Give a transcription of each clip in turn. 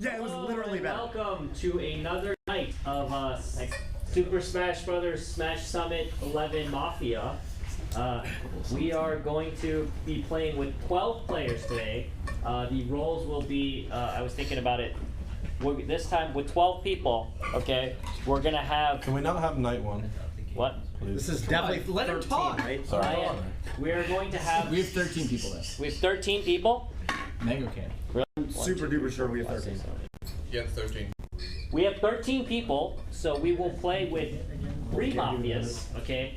Yeah, it was literally and better. welcome to another night of Super Smash Brothers Smash Summit 11 Mafia. We are going to be playing with 12 players today. The roles will be, I was thinking about it, this time with 12 people, okay? We're gonna have... Can we not have night one? What? Please. This is definitely 13, right? Sorry. We are going to have... We have 13 people there. We have 13 people? Mango can. Super duper sure we have 13. Yeah, 13. We have 13 people, so we will play with 3 Mafias, okay?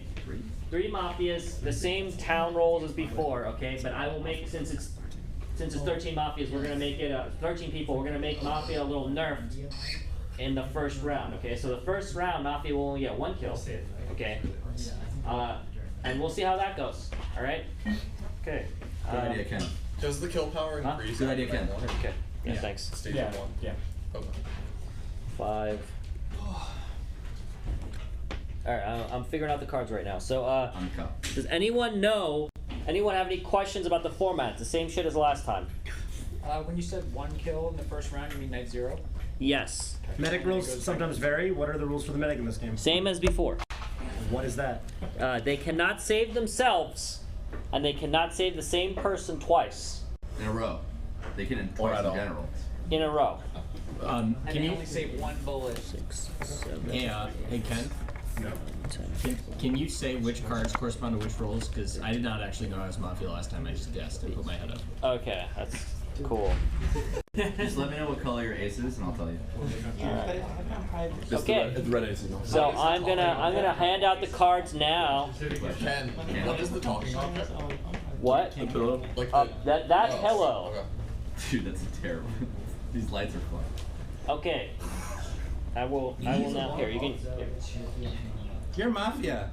3 Mafias, the same town roles as before, okay? But I will make, since it's 13 Mafias, we're gonna make it 13 people. We're gonna make Mafia a little nerfed in the first round, okay? So the first round, Mafia will only get 1 kill, okay? And we'll see how that goes. All right? Okay. Good idea, Ken. Does the kill power increase? Good idea, Ken. Okay. Yeah, thanks. Stage 1. Yeah. Okay. 5. All right, I'm figuring out the cards right now. So, On the cup. does anyone know? Anyone have any questions about the format? It's the same shit as last time. When you said 1 kill in the first round, you mean night 0? Yes. Medic rules sometimes vary. What are the rules for the medic in this game? Same as before. What is that? They cannot save themselves, and they cannot save the same person twice In a row. They can Or twice at in all. general. in a row. And Can they you- only save 1 bullet. 6, 7, Hey Ken, 10. can you say which cards correspond to which roles? Because I did not actually know I was Mafia last time. I just guessed and put my head up. Okay, that's cool. Just let me know what color your ace is and I'll tell you. Okay. It's red AC. So I'm gonna hand out the cards now. Ken, what is the talking object? What? Like That oh, pillow. Okay. Dude, that's terrible. These lights are fun. Okay. I will now. Here, you can. Here. You're Mafia.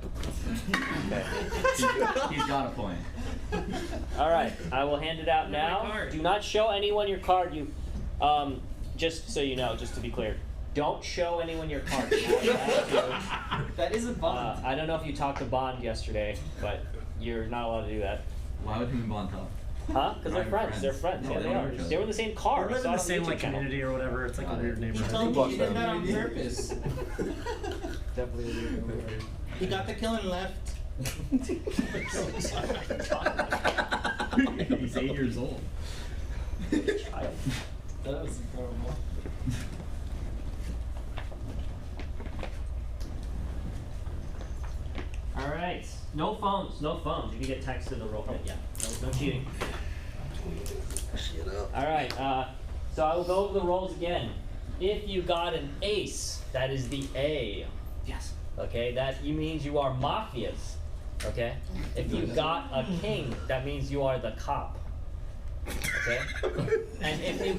He's got a point. All right. I will hand it out now. Do not show anyone your card. You, just so you know, just to be clear, don't show anyone your card. That is a bond. I don't know if you talked to Bond yesterday, but you're not allowed to do that. Why would him and Bond talk? Huh? Because they're Right, friends. They're friends. No, Yeah, they they know are. each other. They were in the same car. We live so in on the same YouTube like channel. community or whatever. It's like a weird neighborhood. Good luck, then. on purpose. Definitely. He got the kill and left. He's 8 years old. That was incredible. All right. No phones. No phones. You can get texted the roll. Yeah. No cheating. All right. So I will go over the rolls again. If you got an ace, that is the A. Yes. Okay. That means you are mafias. Okay. If you got a king, that means you are the cop. Okay. And if you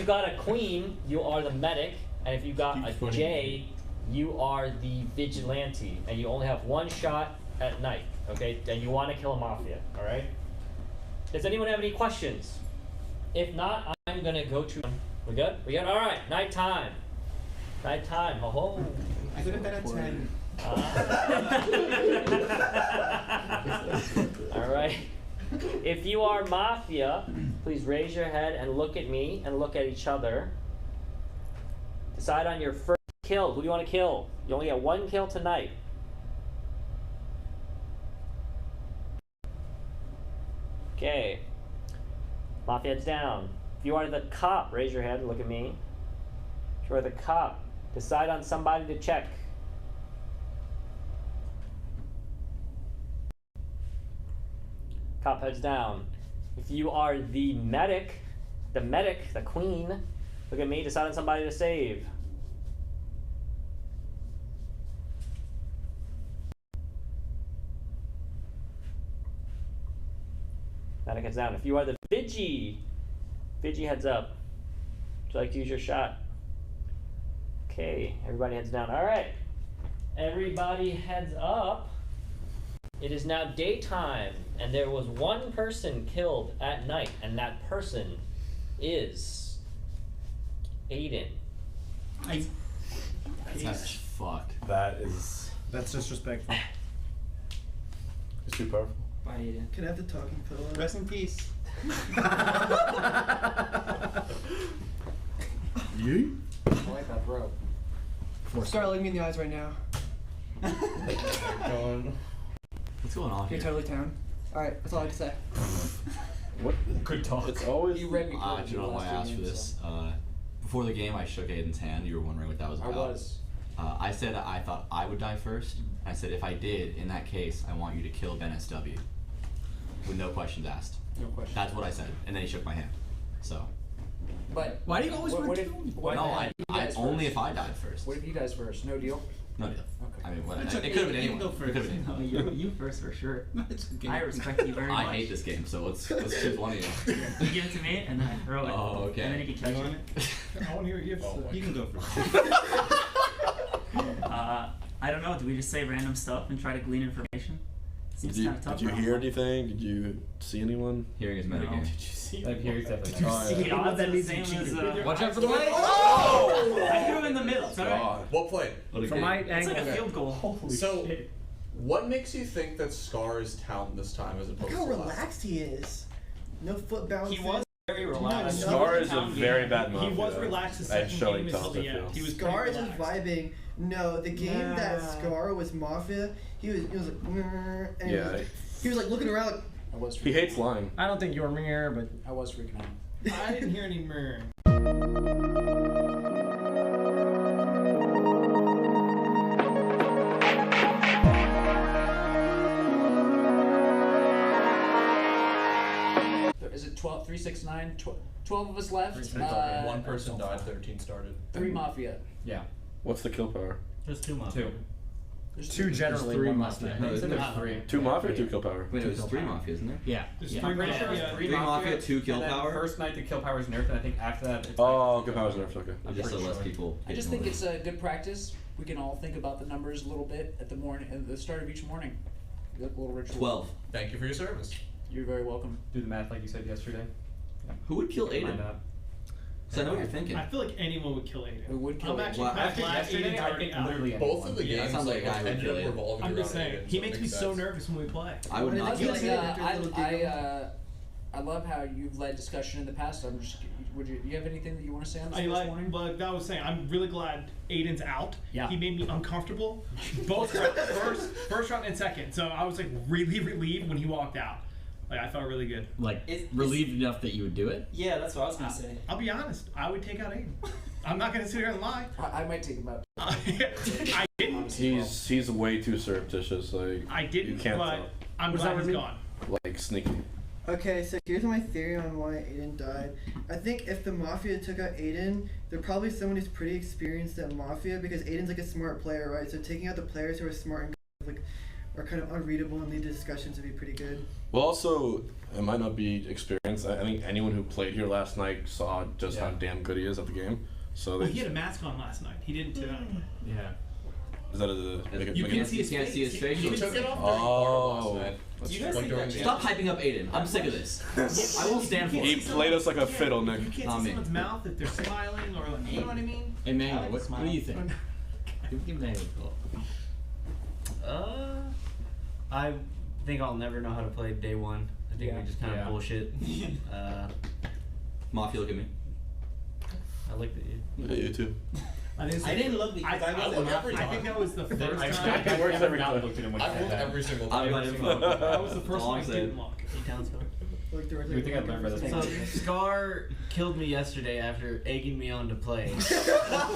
got a queen, you are the medic. And if you got a J, you are the vigilante. And you only have 1 shot at night. Okay. And you want to kill a mafia. All right. Does anyone have any questions? If not, I'm gonna go to. We good? We good? All right. Nighttime. Nighttime. Ho ho. I could have been at 10. All right. If you are Mafia, please raise your head and look at me and look at each other. Decide on your first kill. Who do you want to kill? You only get 1 kill tonight. Okay. Mafia heads down. If you are the cop, raise your head and look at me. If you are the cop, decide on somebody to check. Cop heads down. If you are the medic, the queen, look at me, decide on somebody to save. Medic heads down. If you are the Vigi heads up. Would you like to use your shot? Okay, everybody heads down. All right, everybody heads up. It is now daytime, and there was 1 person killed at night, and that person is Aiden. That's fucked. That's disrespectful. It's too powerful. Bye, Aiden. Can I have the talking pillow? Rest in peace. Yeet. I like that throw. Scar, look me in the eyes right now. What's going on You're here? totally down. Alright, that's all I have to say. What? Good talk. It's always. You read me I correctly don't know the why I last asked two for games, this. so. Before the game, I shook Aiden's hand. You were wondering what that was I about. was. I said I thought I would die first. I said if I did, in that case, I want you to kill Ben SW. With no questions asked. No question. That's what I said. And then he shook my hand. So. But Why do you always what want if, to kill me? what no, if he I dies only first? if I died first. What if he dies first? No deal. No deal. Okay. I mean, what, It's it okay, could have been you can anyone. go It could have been first. anyone. No, you first for sure. It's okay. I respect you very much. I hate this game, so let's choose one of you. You give it to me, and then I throw it. Oh, okay. And then you can catch it. I want to hear you. You can go first. I don't know. Do we just say random stuff and try to glean information? Seems Did you, kind of tough. did you hear anything? Did you see anyone? Hearing is metagame. Did you see? Like here, definitely. Did you Oh, see yeah. The what odds that are the means? same You as. cheated. Watch out for the light! I threw him in the middle. It's alright. God. Well played. From my It's angle, like a field goal. So, what makes you think that Scar is town this time as Look opposed how to last? relaxed he is. No foot bounces. He was very relaxed. No, Scar is a Town very game. bad He Mafia. was relaxed the At second showing game until tough, the I end. feel. He was Scar is pretty just relaxed. vibing. No, the game that Nah. Scar was Mafia, he was like, "Meh," and Yeah. he was like looking around. I was. He freaking hates out. lying. I don't think you were here, but I was freaking out. I didn't hear any murr. Is it 12, 3, 6, 9, 12 of us left? One person died, 13 started. 3 Mafia. Yeah. What's the kill power? Just two more. Two. There's two generally. three one Mafia. last No, night. isn't there Not three. 2 Mafia or 2 kill power? Wait, it was 3 Mafia, isn't there? Yeah. There's yeah. three I'm pretty sure it was Mafia. 3 Three Mafia, 2 kill and then power? First night the kill power is nerfed, and I think after that it's Oh, kill power's nerfed, okay. Just so less people. I just think it's a good practice. We can all think about the numbers a little bit at the morning, at the start of each morning. A little ritual. 12. Thank you for your service. You're very welcome. do the math like you said yesterday. Who would kill Mind Aiden? that. So I know what you're thinking. I feel like anyone would kill Aiden. It would kill I'm Aiden. actually Well, kind of After glad yesterday, Aiden's I already think out. literally Both of the Yeah, that games sounds like a guy who would ended kill up it. revolving I'm around just saying, Aiden, he so it makes me makes so sense. nervous when we play. I would Why not did kill you Like, say Aiden. that after a little giggle? I love how you've led discussion in the past. I'm just. Would you have anything that you want to say on this I first morning? like I was saying, I'm really glad Aiden's out. Yeah. He made me uncomfortable. Both rounds, first round and second. So I was like really relieved when he walked out. Like I felt really good. Like, Is- relieved enough that you would do it? Yeah, that's what I was gonna say. I'll be honest, I would take out Aiden. I'm not gonna sit here and lie. I might take him out. I didn't. He's way too surreptitious, like I didn't, you can't but I'm glad he's gone. tell. Like sneaky. Okay, so here's my theory on why Aiden died. I think if the Mafia took out Aiden, they're probably someone who's pretty experienced at Mafia because Aiden's like a smart player, right? So taking out the players who are smart and like are kind of unreadable and lead to discussions would be pretty good. Well, also, it might not be experience. I think anyone who played here last night saw just how damn good he is at the game. So Well, they he had a mask on last night. He didn't tonight. Yeah. is that a make it, You make can it, see his can't face. see his face. You He can took see it it. off during the bar last Oh, night. that's You guys Like think during that the Stop hyping up Aiden. I'm sick of this. I won't stand for He it. played us like a fiddle, Nick. You can't Not see me. someone's mouth if they're smiling or like, you know what I mean? Hey, man, I like what do you think? Give me a call. I think I'll never know how to play day one. I think we just kind of Yeah. bullshit. Mafia, look at me. I looked at you. Yeah, you too. I didn't look because I wasn't look every I think time. that was the first It time. works every not time. looked at him when I've he looked said that. every single I've time. got him. That was the first All one I'm I saying. didn't look. Like there was You would think I'd learn by this So point. Scar killed me yesterday after egging me on to play,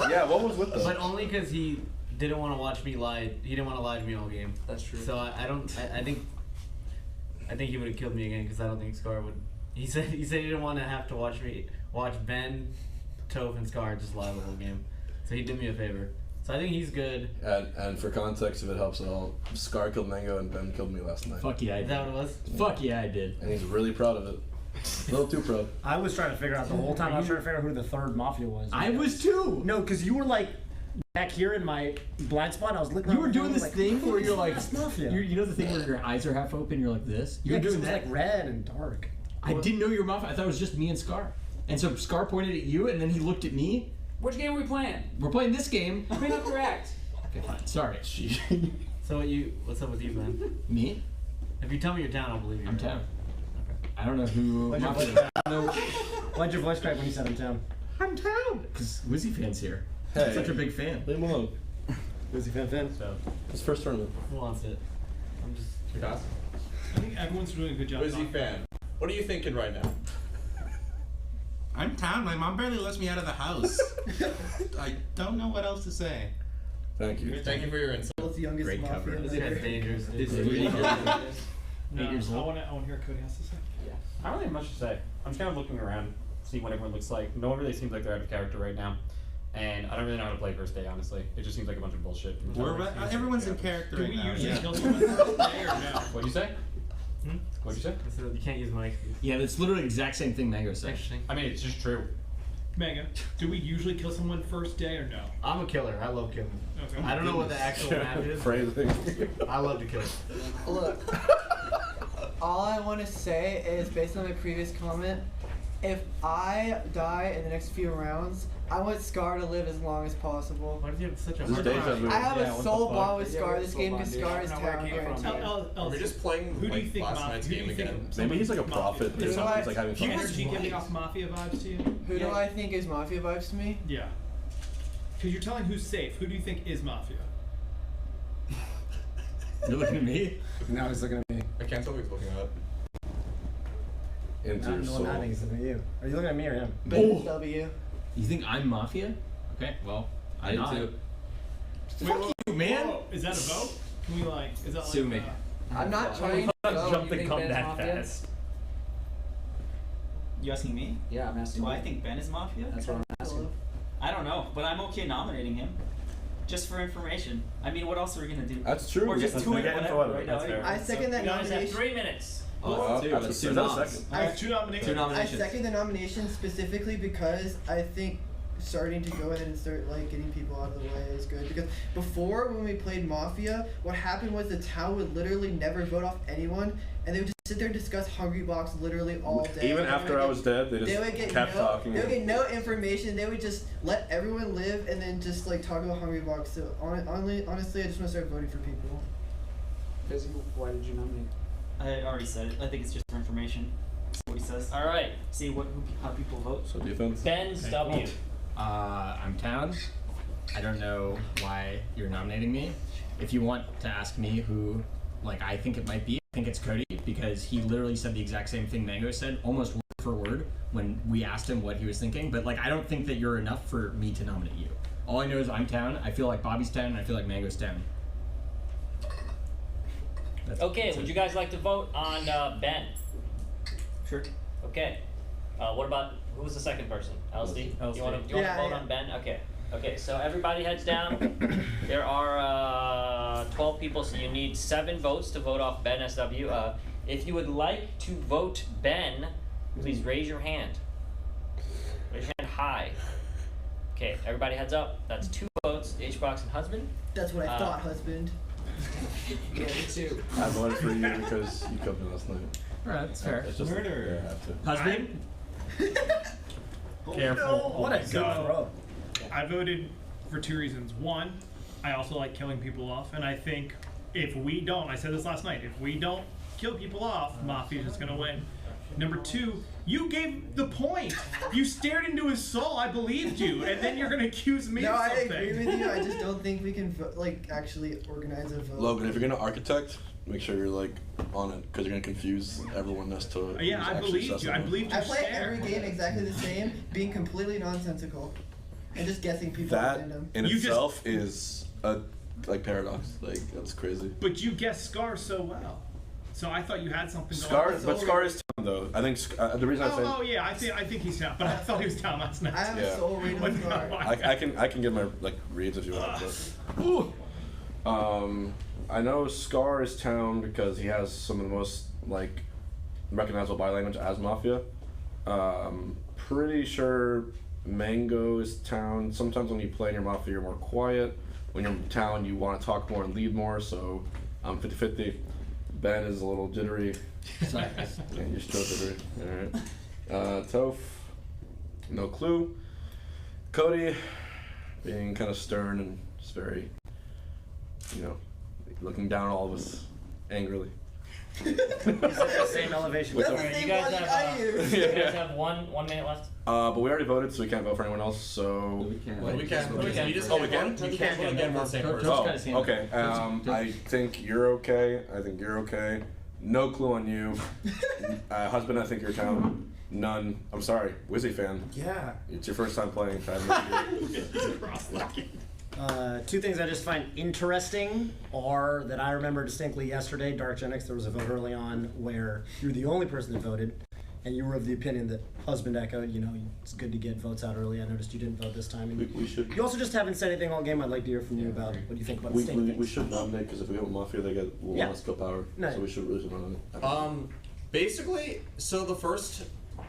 Yeah, what was with but that? only because he didn't want to watch me lie. He didn't want to lie to me all game. That's true. So I think he would have killed me again because I don't think Scar would. He said he didn't want to have to watch Ben, Toph, and Scar just lie the whole game. So he did me a favor. So I think he's good. And for context, if it helps at all, Scar killed Mango and Ben killed me last night. Fuck yeah, I Is did. that what it was? Fuck yeah, I did. And he's really proud of it. A little too proud. I was trying to figure out the whole time. I was trying to figure out who the third Mafia was. I was too! No, because you were like back here in my blind spot. I was looking. You around were the doing room, this like, thing who where is you're like, this Mafia. you know the thing where your eyes are half open, you're like this? You Yeah, were 'cause doing it was that? like red and dark. I didn't know you were Mafia. I thought it was just me and Scar. And so Scar pointed at you, and then he looked at me. Which game are we playing? We're playing this game. Clean up your act. Okay, fine. Sorry. So what's up with you, Ben? Me? If you tell me you're down, I'll believe you. I'm town. I don't know who Why'd your Mafia voice is. Why'd your voice crack when you said I'm down? I'm town. Because Wizzy fan's here. Hey. Such a big fan. Leave him alone. Wizzy fan. So, His first tournament. who wants it? I'm just Kudos. I think everyone's doing a good job. Wizzy fan. What are you thinking right now? I'm town. My mom barely lets me out of the house. I don't know what else to say. Thank you. Thank you for your insight. World's youngest Great mafia cover. That's member. dangerous. This is really good. No, 8 years I old. want to hear what Cody has to say. I don't have much to say. I'm just kind of looking around, see what everyone looks like. No one really seems like they're out of character right now. And I don't really know how to play first day, honestly. It just seems like a bunch of bullshit. Everyone's in character Do right we now. usually Yeah. kill someone first day or no? What'd you say? What'd you say? So you can't use my excuse. Yeah, that's literally the exact same thing Mango said. Interesting. I mean, it's just true. Megan, do we usually kill someone first day or no? I'm a killer. I love killing. Okay. I don't know what the actual map is. Phrasing. I love to kill. Look, all I want to say is, based on my previous comment, if I die in the next few rounds, I want Scar to live as long as possible. Why do you have such a This is hard deja time? vu. I have Yeah, a what soul the fuck? bond with Yeah, Scar we this have game soul because bond, Scar yeah. is I don't know where it town came from. guaranteed. Are we just playing Who do you like think last Mafia? night's Who do game you think? again? Maybe he's like a Mafia. prophet or Who do something. I- He's like having Do you fun. energy giving off Mafia vibes to you? Who do I think is Mafia vibes to me? Yeah. Because you're telling who's safe. Who do you think is Mafia? You're looking at me? Now he's looking at me. I can't tell what he's looking at. Into your soul. He's looking at you. Are you looking at me or him? Ben W. You think I'm Mafia? Okay, well, I I'm do not. too. Fuck you, man! Whoa, is that a vote? Can we like? Is that Sue like? me. I'm not trying to vote. Jump you the think gun Ben's that Mafia? fast. You asking me? Yeah, I'm asking. Do I think Ben is Mafia? That's what I'm asking. I don't know, but I'm okay nominating him. Just for information. I mean, what else are we gonna do? That's true. Or just That's do fair. it, Get whatever, info out of right it. now. That's fair. I second that You guys have nomination. 3 minutes. Oh, That's that's two two noms. noms. Alright, two nominations. Two I nominations. second the nomination specifically because I think starting to go ahead and start like getting people out of the way is good. Because before, when we played Mafia, what happened was the town would literally never vote off anyone, and they would just sit there and discuss Hungry Box literally all day. Even They after would I get- was dead, they They would just get kept no, talking. They would get no information. They would just let everyone live and then just like talk about Hungry Box. So honestly, I just want to start voting for people. Physical. Why did you nominate? I already said it. I think it's just for information. See what he says. All right. See how people vote. So defense. Ben's W. I'm Town. I don't know why you're nominating me. If you want to ask me who, like, I think it might be, I think it's Cody, because he literally said the exact same thing Mango said, almost word for word, when we asked him what he was thinking. But, like, I don't think that you're enough for me to nominate you. All I know is I'm Town, I feel like Bobby's Town, and I feel like Mango's Town. Okay, would you guys like to vote on Ben? Sure. Okay. What about who was the second person? LSD. LSD. You want to Yeah, vote yeah. on Ben? Okay. Okay. So everybody heads down. There are 12 people, so you need 7 votes to vote off Ben SW. If you would like to vote Ben, please raise your hand. Raise your hand high. Okay. Everybody heads up. That's 2 votes. HBox and husband. That's what I thought, husband. Yeah, me too. I voted for you because you killed me last night. Alright, that's fair. It's just Murder. I have to. Husband? Careful. What a good throw. I voted for 2 reasons. One, I also like killing people off, and I think if we don't, I said this last night, if we don't kill people off, Mafia's just gonna win. Number 2, you gave the point. You stared into his soul. I believed you, and then you're gonna accuse me No, of I something. agree with you. I just don't think we can actually organize a vote. Logan, if you're gonna architect, make sure you're like on it because you're gonna confuse everyone as to. Yeah, who's I actually believed you. assessing I them. believed I your play stare. every game exactly the same, being completely nonsensical, and just guessing people That random. in You just- itself is a like paradox. Like that's crazy. But you guessed Scar so well. So I thought you had something going Scar, on. but Scar is town though. I think the reason I say Oh yeah, I think he's down, but I thought he was down last night. I have Yeah. a soul read on Scar. I can give my like reads if you want. But, ooh. I know Scar is town because he has some of the most like recognizable body language as Mafia. Pretty sure Mango is town. Sometimes when you play in your Mafia, you're more quiet. When you're in town, you want to talk more and lead more. So I'm 50-50. Ben is a little jittery. Sorry. Yeah, you're still jittery. Alright. Toph, no clue. Cody, being kind of stern and just very, looking down on all of us angrily. the same elevation. That's With the Alright, same you guys logic have, I use. You guys have 1 minute left. But we already voted, so we can't vote for anyone else. So. We can't. Well, we can't. We can't. We just Oh, we can't can? vote. You can't vote again for the same person. Oh, okay. I think you're okay. I think you're okay. No clue on you. Husband, I think you're town. None. I'm sorry. Wizzy fan. Yeah. It's your first time playing. I have no idea. Two things I just find interesting are that I remember distinctly yesterday, Dark Genix, there was a vote early on where you were the only person that voted, and you were of the opinion that husband echoed, you know, it's good to get votes out early. I noticed you didn't vote this time. And We should. you also just haven't said anything all game. I'd like to hear from you about what you think about the state of We things. should nominate because if we go with Mafia, they get Yeah. less skill power. No. So we should really nominate. Basically, so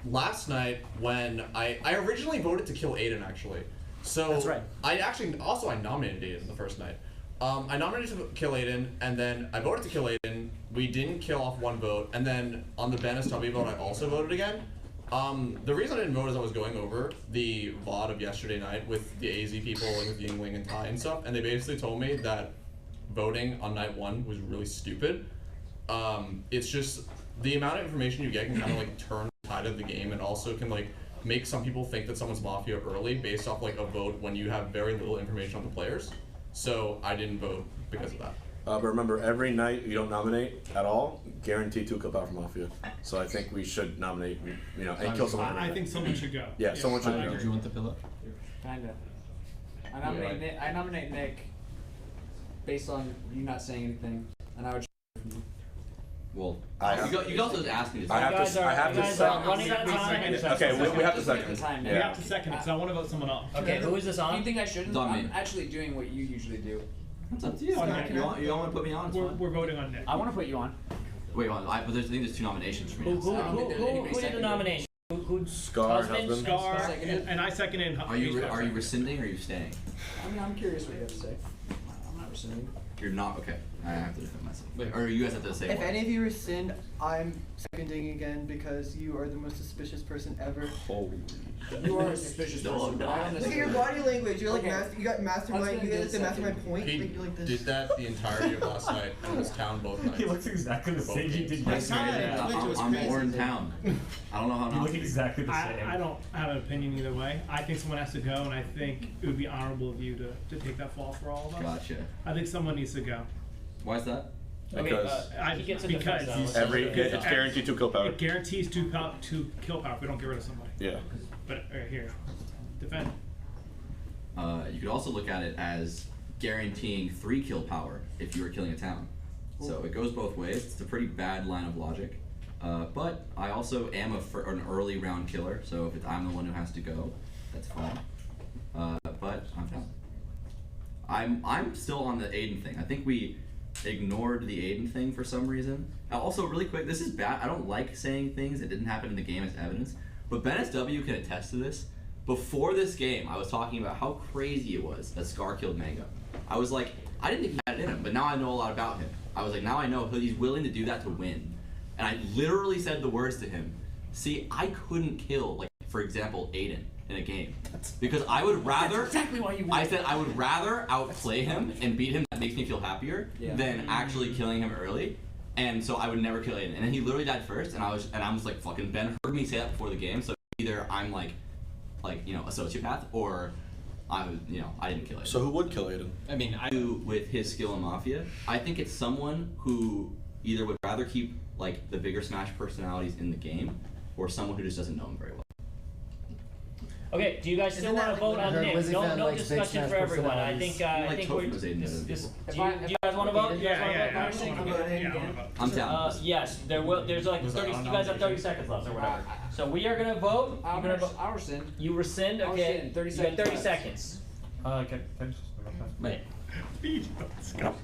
last night when I originally voted to kill Aiden actually. So That's right. I nominated Aiden the first night. I nominated to kill Aiden, and then I voted to kill Aiden. We didn't kill off one vote, and then on the Benestubby vote, I also voted again. The reason I didn't vote is I was going over the VOD of yesterday night with the AZ people and with Yingling and Ty and stuff, and they basically told me that voting on night 1 was really stupid. It's just the amount of information you get can kind of like turn the tide of the game, and also can like make some people think that someone's Mafia early based off like a vote when you have very little information on the players. So I didn't vote because of that. But remember, every night you don't nominate at all, guaranteed 2 kill power for Mafia. So I think we should nominate, you know, and kill someone. every I night. think someone should go. Yeah, someone should go. Did you want the pillow? Kinda. I nominate Nick based on you not saying anything, and I would. Well, I have- you can also just ask me. I have You guys to. I have you to. guys are Second. running out of time. Okay, we have to second. Time, We Yeah. have to second it because I want to vote someone off. Okay, who is this Do you on? think I shouldn't? It's on me. I'm actually doing what you usually do. It's up to you. Oh, no, You don't want to put me on? It's fine. We're voting on Nick. I want to put you on. Wait, hold on. But I think there's 2 nominations for me. Who now. did the seconded. nomination? Who Scar, husband. Scar, Seconded. and I seconded. Are you rescinding or are you staying? I mean, I'm curious what you have to say. I'm not rescinding. You're not okay. I have to defend myself. Wait, or you guys have to say If what? any of you rescind, I'm seconding again because you are the most suspicious person ever. Holy. You are a suspicious No, person. but I don't Look at your necessarily- body language. You're like Okay. you got mastermind. You do got the the mastermind second. point. He Like, you're like this. did that the entirety of last night and was town both nights. He looks exactly the Both same he games. did That's yesterday. right. Yeah. Glitch was I'm crazy. more in town. I don't know how You not look to. exactly the same. I don't have an opinion either way. I think someone has to go, and I think it would be honorable of you to take that fall for all of us. Gotcha. I think someone needs to go. Why is that? Okay, Because he gets a because defense now. Let's every just do it. it's guaranteed 2 kill power. It guarantees two kill power if we don't get rid of somebody. Yeah. But here, defend. You could also look at it as guaranteeing 3 kill power if you were killing a town. So it goes both ways. It's a pretty bad line of logic. But I also am an early round killer, so if I'm the one who has to go, that's fine. But I'm down. I'm still on the Aiden thing. I think we ignored the Aiden thing for some reason. Also, really quick, this is bad. I don't like saying things that didn't happen in the game as evidence, but Ben SW can attest to this. Before this game, I was talking about how crazy it was that Scar killed Mango. I was like, I didn't think he had it in him, but now I know a lot about him. I was like, now I know he's willing to do that to win. And I literally said the words to him, see, I couldn't kill, like, for example, Aiden in a game. Because I would rather, That's exactly why you win. I said I would rather outplay him and beat him, that makes me feel happier, Yeah. than actually killing him early. And so I would never kill Aiden. And then he literally died first, and I was like, fucking Ben heard me say that before the game, so either I'm like, you know, a sociopath, or I didn't kill Aiden. So who would kill Aiden? I mean, With his skill in Mafia, I think it's someone who either would rather keep like the bigger Smash personalities in the game, or someone who just doesn't know him very well. Okay, do you guys still Isn't want that to vote like on her Nick? Wizzy No, fan no likes big discussion Smash for everyone. I personalities? think Like think Token we're. was Aiden This, other this, people. do you guys want to vote? You guys want to vote? Yeah, Conversation? I wanna vote. Yeah, I wanna vote. I'm down. Yes, there's like 30. You guys have 30 seconds left or whatever. So we are gonna vote. You're gonna vote. I'll rescind. You rescind. I'll Okay. rescind. 30 You got 30 seconds. seconds. Okay. Wait. Let's go.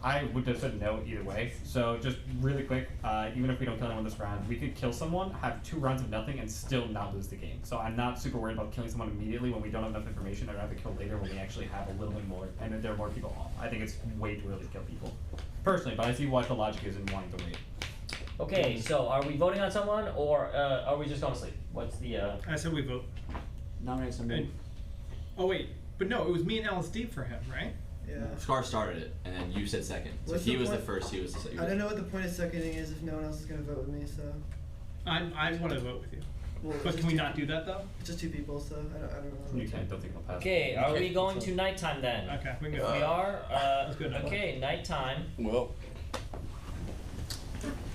I would have said no either way. So just really quick, even if we don't kill anyone this round, we could kill someone, have 2 rounds of nothing, and still not lose the game. So I'm not super worried about killing someone immediately when we don't have enough information. I'd rather kill later when we actually have a little bit more, and there are more people off. I think it's way too early to kill people, personally. But I see what the logic is in wanting to wait. Okay, so are we voting on someone or are we just going to sleep? What's the? I said we vote. Nominate somebody. And, oh wait, but no, it was me and LSD for him, right? Yeah. Scar started it, and then you said second. So What's he the was the point? first. He was the second. I don't know what the point of seconding is if no one else is gonna vote with me. So. I want to vote with you. Well, But can we not do that though? It's just 2 people, so I don't know. You can't. Don't think I'll pass. Okay, are we going to nighttime then? Okay, we can If go. we are, Let's go nighttime. okay, nighttime. Well,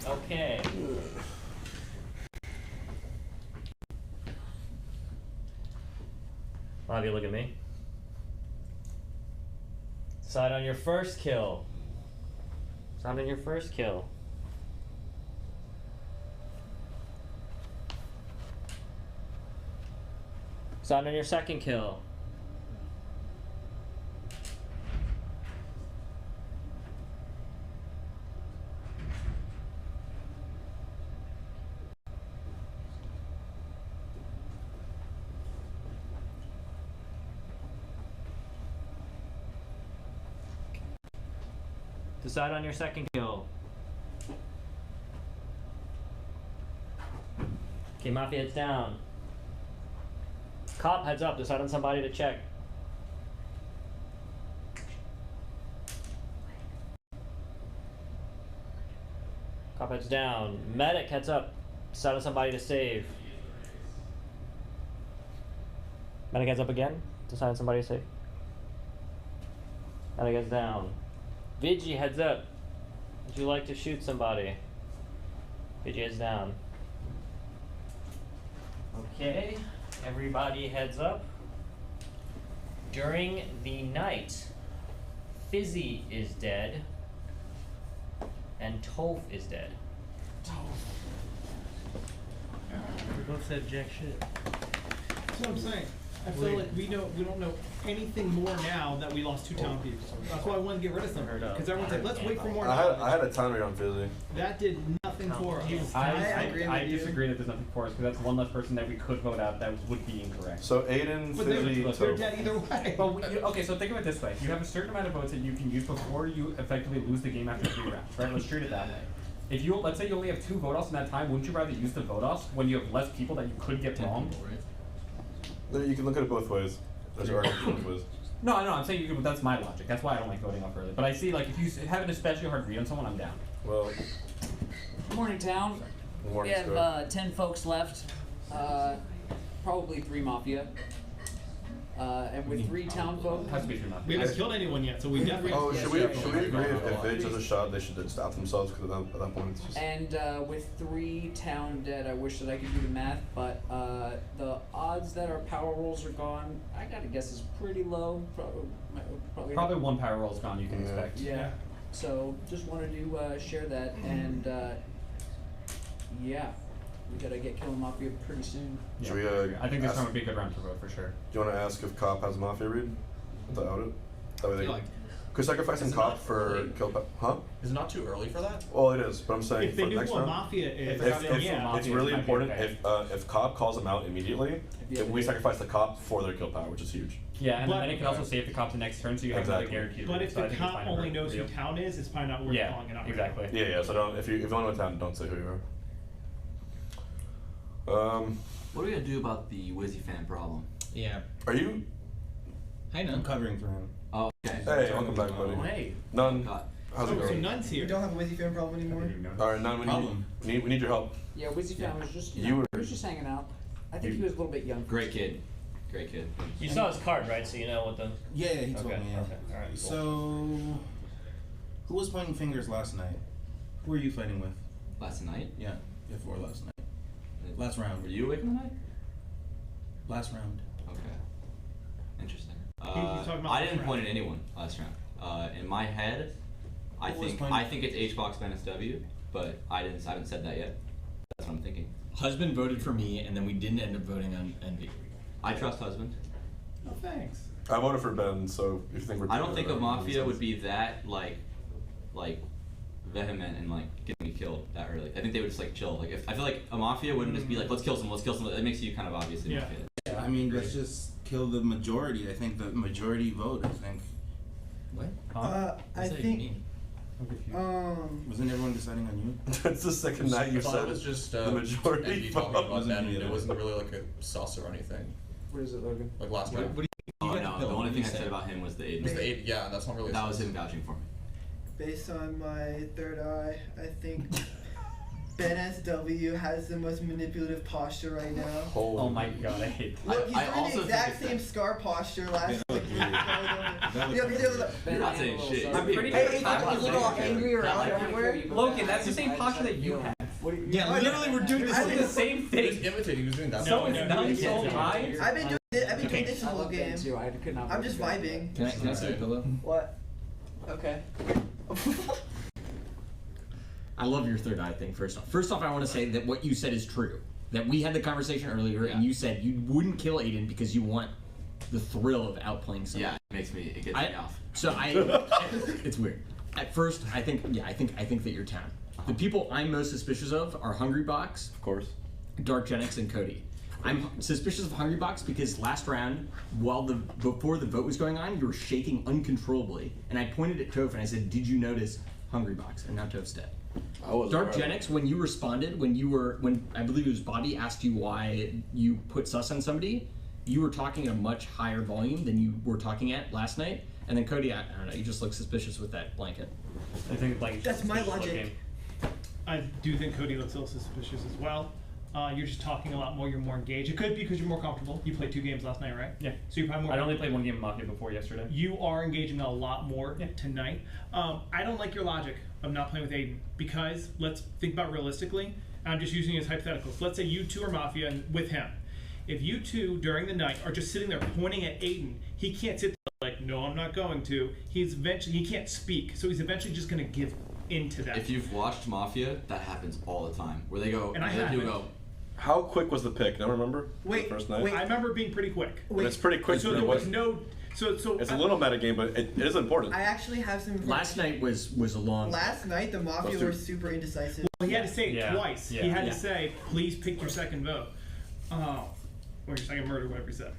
Okay. Mafia, look at me. Decide on your first kill. Decide on your first kill. Decide on your second kill. Decide on your second kill. Okay, Mafia, heads down. Cop, heads up. Decide on somebody to check. Cop, heads down. Medic, heads up. Decide on somebody to save. Medic, heads up again. Decide on somebody to save. Medic, heads down. Vigi, heads up. Would you like to shoot somebody? Vigi, heads down. Okay, everybody heads up. During the night, Fizzy is dead, and Toph is dead. We both said jack shit. That's what I'm saying. I feel like we don't know anything more now that we lost 2 town people. That's why I wanted to get rid of somebody. Because everyone's like, let's wait for more knowledge. I had a timer on Fizzy. That did nothing for us. I agree I with you. disagree that there's nothing for us because that's one less person that we could vote out that would be incorrect. So Aiden, But Fizzy, they're Toph. dead either way. But okay, so think of it this way: you have a certain amount of votes that you can use before you effectively lose the game after 3 rounds, right? Let's treat it that way. If you let's say you only have 2 vote-offs in that time, wouldn't you rather use the vote-offs when you have less people that you could get wrong? You can look at it both ways. There's arguments both ways. No, I'm saying you can, that's my logic. That's why I don't like voting off early. But I see, like, if you have an especially hard read on someone, I'm down. Well, Morning, town. morning, We have 10 folks left. Probably 3 Mafia. And with 3 town folk. Has to be 3 months. We haven't killed anyone yet, so we definitely. Oh, should we agree if Vig does a shot, they should just stop themselves because at that point it's just. And with 3 town dead, I wish that I could do the math, but the odds that our power rolls are gone, I gotta guess is pretty low. Probably 1 power roll is gone, you can Yeah. expect. Yeah. So just wanted to share that, and yeah, we gotta get killing Mafia pretty soon. Should we, I think this ask- round would be a good round to vote for sure. Do you want to ask if Cop has a Mafia read? Without it? That way they feel like- could sacrificing Is it Cop not for early? kill. Huh? Is it not too early for that? Well, it is, but I'm saying If they for knew next who a round. Mafia is, If yeah. Mafia it's is really might be important, okay. if Cop calls them out immediately, Yeah. we sacrifice the Cop for their kill power, which is huge. Yeah, and But- then it can also save the cop the next turn, so you have another Exactly. guaranteed. But win. if So I the think it's cop fine only for knows who real. town is, it's probably not worth Yeah, calling it out. exactly. Yeah, so don't if you only know town, don't say who you are. What are we gonna do about the Wizzy fan problem? Yeah. Are you? I know. I'm covering for him. Oh, okay. Hey, welcome back, Oh, buddy. hey. None. God. How's it So going? Nun's We here. don't have a Wizzy fan problem anymore. All right, None. We need your help. Yeah, Wizzy Fan was just, You were- he was just hanging out. I think he was a little bit young. Great kid. Great kid. You saw his card, right? So you know what the. Yeah, he told Okay, me. Yeah. okay, alright, cool. So, who was pointing fingers last night? Who were you fighting with? Last night. Yeah, before last night. Last round. Were you awake in the night? Last round. Okay. Interesting. He's talking about I last didn't round. point at anyone last round. In my head, I Who was think pointing? it's HBox minus W, but I haven't said that yet. That's what I'm thinking. Husband voted for me, and then we didn't end up voting on Envy. I trust husband. Oh, thanks. I voted for Ben, so if you think we're. I don't think a together, Mafia that would be that like vehement and like getting me killed that early. I think they would just like chill. Like if I feel like a Mafia wouldn't just be like let's kill someone. That makes you kind of obviously Yeah. Mafia. Yeah, I mean, let's just kill the majority. I think the majority vote. I think. What? I think. Wasn't everyone deciding on you? That's the second night you I thought said it was just the majority Envy talking vote. about Wasn't that. me It either. wasn't really like a sauce or anything. What is it, Logan? Like last time. Oh no, the only thing thing I said about him was the Aiden. Was the Aiden? Yeah, that's not really. That was him vouching for me. Based on my third eye, I think Ben SW has the most manipulative posture right now. Oh my god, I hate that. Look, he's I wearing also the think exact it's same that. scar posture last week. You're not saying shit. I'm pretty Hey, sure he's looking all angry around everywhere. Logan, that's the same posture that you have. Yeah, literally, we're doing This is the same He was thing. imitating. He was doing that. So is nice no, all no. time. I've been doing this the I whole love Ben game. too. I could not. I'm just vibing. Can I see a pillow? What? Okay. I love your third eye thing, first off. First off, I want to say that what you said is true. That we had the conversation earlier, and you said you wouldn't kill Aiden because you want the thrill of outplaying someone. Yeah, it gets me off. So it's weird. At first, I think that you're town. The people I'm most suspicious of are Hungrybox, Of course. Dark Genix, and Cody. I'm suspicious of Hungrybox because last round, before the vote was going on, you were shaking uncontrollably, and I pointed at Toph and I said, "Did you notice Hungrybox?" And now Toph's dead. I was Dark Genix, when you responded, when I believe it was Bobby asked you why you put sus on somebody, you were talking at a much higher volume than you were talking at last night. And then Cody, I don't know, you just look suspicious with that blanket. I think like That's my logic. I do think Cody looks a little suspicious as well. You're just talking a lot more. You're more engaged. It could be because you're more comfortable. You played 2 games last night, right? Yeah. So you're probably more. I only played 1 game of Mafia before yesterday. You are engaging a lot more tonight. I don't like your logic of not playing with Aiden because let's think about realistically. I'm just using it as hypotheticals. Let's say you 2 are Mafia and with him. If you 2 during the night are just sitting there pointing at Aiden, he can't sit there like, no, I'm not going to. He can't speak, so he's eventually just going to give into that. If you've watched Mafia, that happens all the time. Where they go, And I the other people haven't. go, How quick was the pick? Don't remember? Wait, the first night. wait. I remember it being pretty quick. But it's pretty quick. So but there it was wasn't- no. So It's a little meta game, but it is important. I actually have some. Last night was a long. Last night, the Mafia Those two- were super indecisive. Well, he had to say it Yeah. twice. Yeah. He had Yeah. to say, please pick your second vote. Or your second murder, whatever he said.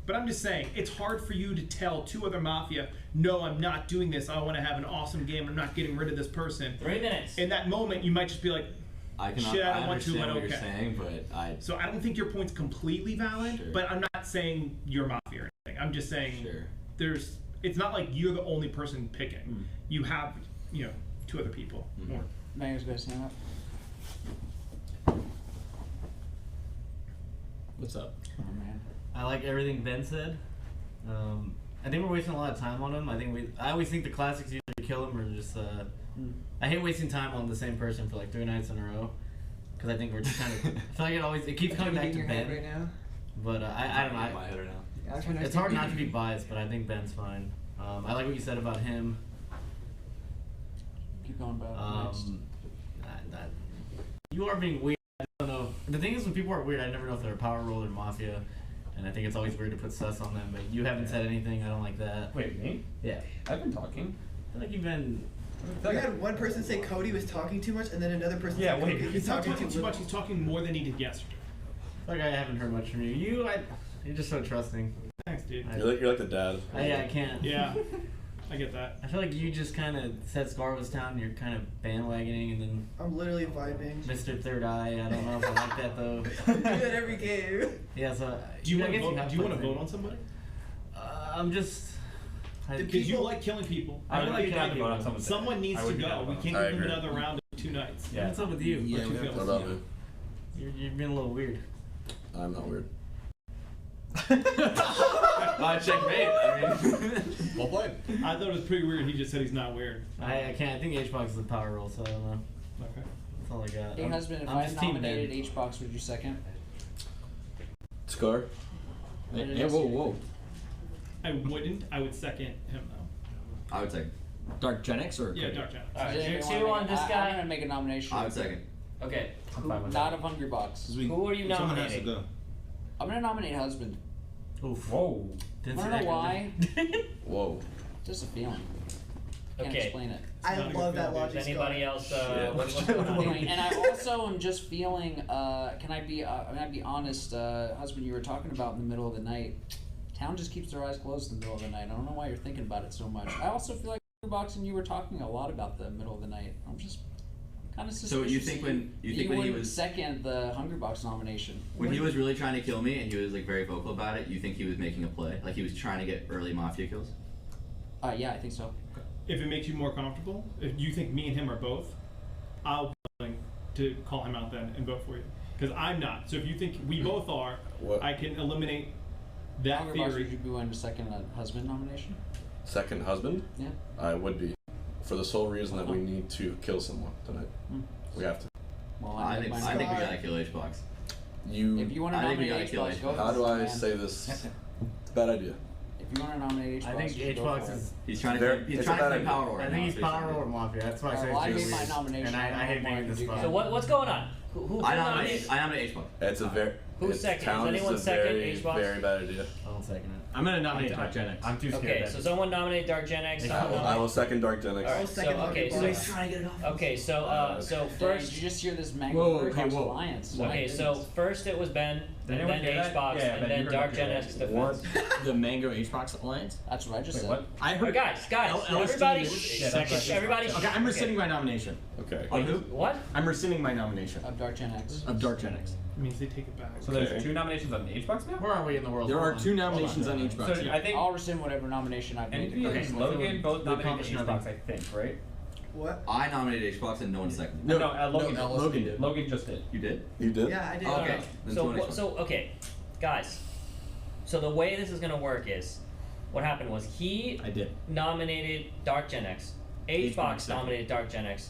But I'm just saying, it's hard for you to tell 2 other Mafia, no, I'm not doing this. I want to have an awesome game. I'm not getting rid of this person. 3 minutes. In that moment, you might just be like, shit, I don't want to, understand but what okay. you're saying, but So I don't think your point's completely valid, Sure. but I'm not saying you're Mafia or anything. I'm just saying Sure. it's not like you're the only person picking. You have, 2 other people. More. Banger's gonna stand up. What's up? Oh man. I like everything Ben said. I think we're wasting a lot of time on him. I always think the classics either kill him or just. I hate wasting time on the same person for like 3 nights in a row, because I think we're just kind of. I feel like it keeps coming back to Ben. Right now. But I don't know. in my head right now. It's hard not to be biased, but I think Ben's fine. I like what you said about him. Keep going about next. You are being weird. I don't know. The thing is, when people are weird, I never know if they're a power roll or mafia, and I think it's always weird to put sus on them. But you haven't said anything. I don't like that. Wait, me? Yeah. I've been talking. I feel like you've been. We had one person say Cody was talking too much, and then another person Yeah, say wait, Cody He's was not talking too little. much. He's talking more than he did yesterday. Like I haven't heard much from you. You're just so trusting. Thanks, dude. You're like the dad. I can't. Yeah, I get that. I feel like you just kind of said Scar was town. You're kind of bandwagoning, and then I'm literally vibing. Mr. Third Eye. I don't know if I like that though. I do that every game. Yeah. So Do you I want to guess vote? have Do you want to played vote on somebody? I'm just. Because you like killing people. I would don't like think to you vote like on people. someone. Someone needs I to would be down go. to We vote. can't I give them agree. another round of 2 nights. Yeah. What's up with you? Yeah, What you we feel? What about me? You're being a little weird. I'm not weird. Checkmate. I mean, Well played. I thought it was pretty weird. He just said he's not weird. I can't. I think H-Box is a power roll, so I don't know. Okay. That's all I got. Hey, husband, if I'm I just team nominated Ben. H-Box, would you second? Scar. Yeah, whoa. I wouldn't. I would second him though. I would say. Dark Genix or Yeah, Cody? Dark Channel. Alright, Does you're anyone 2 wanna on make- this I'm guy. gonna make a nomination. I would second. Okay. I'm fine with Not that. of Hungry Box. Who are you Someone has to nominating? go. I'm gonna nominate husband. Oof. Whoa. Didn't Wanna see know that coming. why? Whoa. Just a feeling. Can't Okay. explain it. I not a good love that feeling. logic. Does anybody Scar. else? Yeah. What's going on? Feeling. And I also am just feeling. Can I be? I'll be honest, husband. You were talking about in the middle of the night. Town just keeps their eyes closed in the middle of the night. I don't know why you're thinking about it so much. I also feel like Box and you were talking a lot about the middle of the night. I'm Kind of So suspicious. you think when he wouldn't was second the Hungry Box nomination? when he was really trying to kill me and he was like very vocal about it, you think he was making a play? Like he was trying to get early Mafia kills? Yeah, I think so. If it makes you more comfortable, if you think me and him are both, I'll be willing to call him out then and vote for you. Because I'm not. So if you think we both are, What? I can eliminate that Hungry Box, would theory. you be willing to second a husband nomination? Second husband? Yeah. I would be. For the sole reason that we need to kill someone tonight. We have to. Well, I think we gotta kill H-Box. If you want to I think we nominate gotta H-Box, kill go How for do it, I man. say this? It's a bad idea. If you want to nominate H-Box, I think you should go H-Box for it. is. He's trying There- to he's it's trying a to bad play idea. Power War. I think he's Power or Mafia. That's why I say Well, I two made my reasons. nomination. And I hate being in this spot. So what's going on? Who I nominated? nominate H-Box. It's a very. Who's it's- second? Is Town anyone a second? very, H-Box? very bad idea. I'll second it. I'm gonna nominate Dark Gen X. I'm too scared. Okay, that so it's- someone nominate Dark Gen X. I will second Dark Gen X. All right. So okay. So first. Did you just hear this Mango Whoa, Hungry okay, Box whoa. Alliance? Okay, so first it was Ben, and anyone then hear that? H-Box, Yeah, and Ben, then you heard Dark that, Gen right? X defense. The Mango H-Box Alliance? That's what I just Wait, said. what? I heard. Guys, LSD everybody, is Yeah, that's right. everybody. Okay, I'm rescinding my nomination. Okay. On who? What? I'm rescinding my nomination Of Dark Gen X. of Dark Gen X. It means they take it back. So Okay. there's 2 nominations on H-Box now? Where are we in the world? There Hold are on. 2 nominations on So H-Box. I think I'll rescind whatever nomination I've made. Envy Okay, and so Logan both we nominated accomplished H-Box, I think, right? What? I nominated H-Box and no one seconded. No, Logan no, did. Logan did. Logan just did. You did? You did? Yeah, I did. Okay. Then So, two on H-Box. okay, guys. So the way this is gonna work is, what happened was he I did. nominated Dark Gen X. H-Box second. nominated Dark Gen X.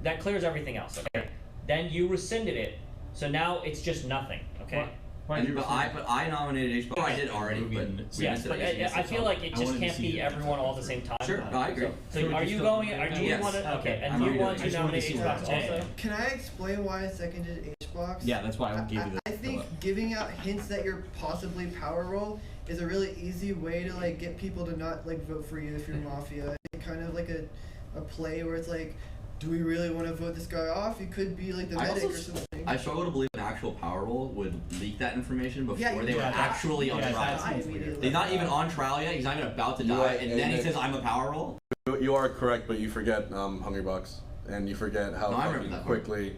That clears everything else. Okay. Then you rescinded it, so now it's just nothing. Okay. Why And- you but I nominated H-Box. I did already, but we Yes, missed but it. I feel like it I just wanted to can't see be the everyone all at the effort. same time. Sure, I agree. So are you going? Do you Yes. want to? Okay, and I'm do you already want doing to it. nominate I just wanted to see H-Box what also? Can I explain why I seconded H-Box? Yeah, that's why I gave you the. I think giving out hints that you're possibly power roll is a really easy way to like get people to not like vote for you if you're Mafia. It's kind of like a play where it's like, do we really want to vote this guy off? He could be like the I medic also or something. I struggle to believe an actual power roll would leak that information before Yeah, they were yeah, actually on yeah, trial. Die immediately. He's not even on trial yet. He's not even about to You die, are- and then he and says, "I'm a power roll." You are correct, but you forget Hungry Box. And you forget how No, I remember fucking that part. quickly.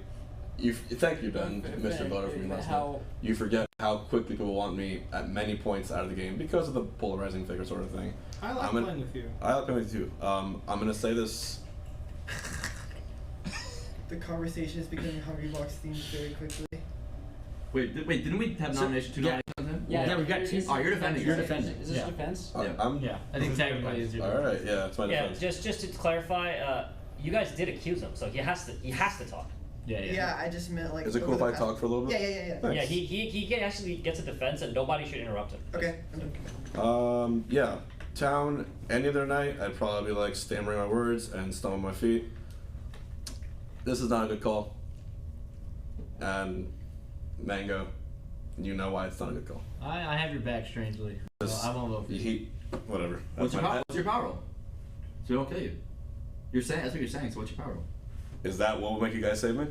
Thank you, Ben, Mr. Voter, for me last night. How You forget how quickly people want me at many points out of the game because of the polarizing figure sort of thing. I like I'm gonna- playing with you. I like playing with you. I'm gonna say this. The conversation is becoming Hungry Box themed very quickly. Wait, didn't we have So- nomination two yeah. nominations on him? Yeah, we've got is two- this Oh, you're defense? defending. You're defending. Is this Yeah. defense? Yeah. I'm. Yeah. I think technically it's your. All right. Yeah, it's my Yeah, defense. just to clarify, you guys did accuse him, so he has to talk. Yeah, yeah. Yeah, I just meant like. Is it over cool if the I past- talk for a little bit? Yeah. Thanks. Yeah, he actually gets a defense, and nobody should interrupt him. Okay. I'm done. Yeah. Town, any other night, I'd probably be like stammering my words and stomp on my feet. This is not a good call. And Mango, you know why it's not a good call. I have your back strangely. So This- I won't vote for you. Whatever. What's your my- power? What's your power roll? So we don't kill you. You're saying that's what you're saying. So what's your power roll? Is that what will make you guys save me?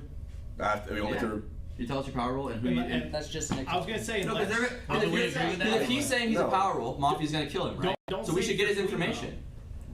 We only Yeah. to. You tell us your power roll and who you. And- That's just an I was gonna say, No, because unless- if he's saying he's No. a power roll, Mafia's gonna kill him, right? Don't So we say should get his you're clean, information.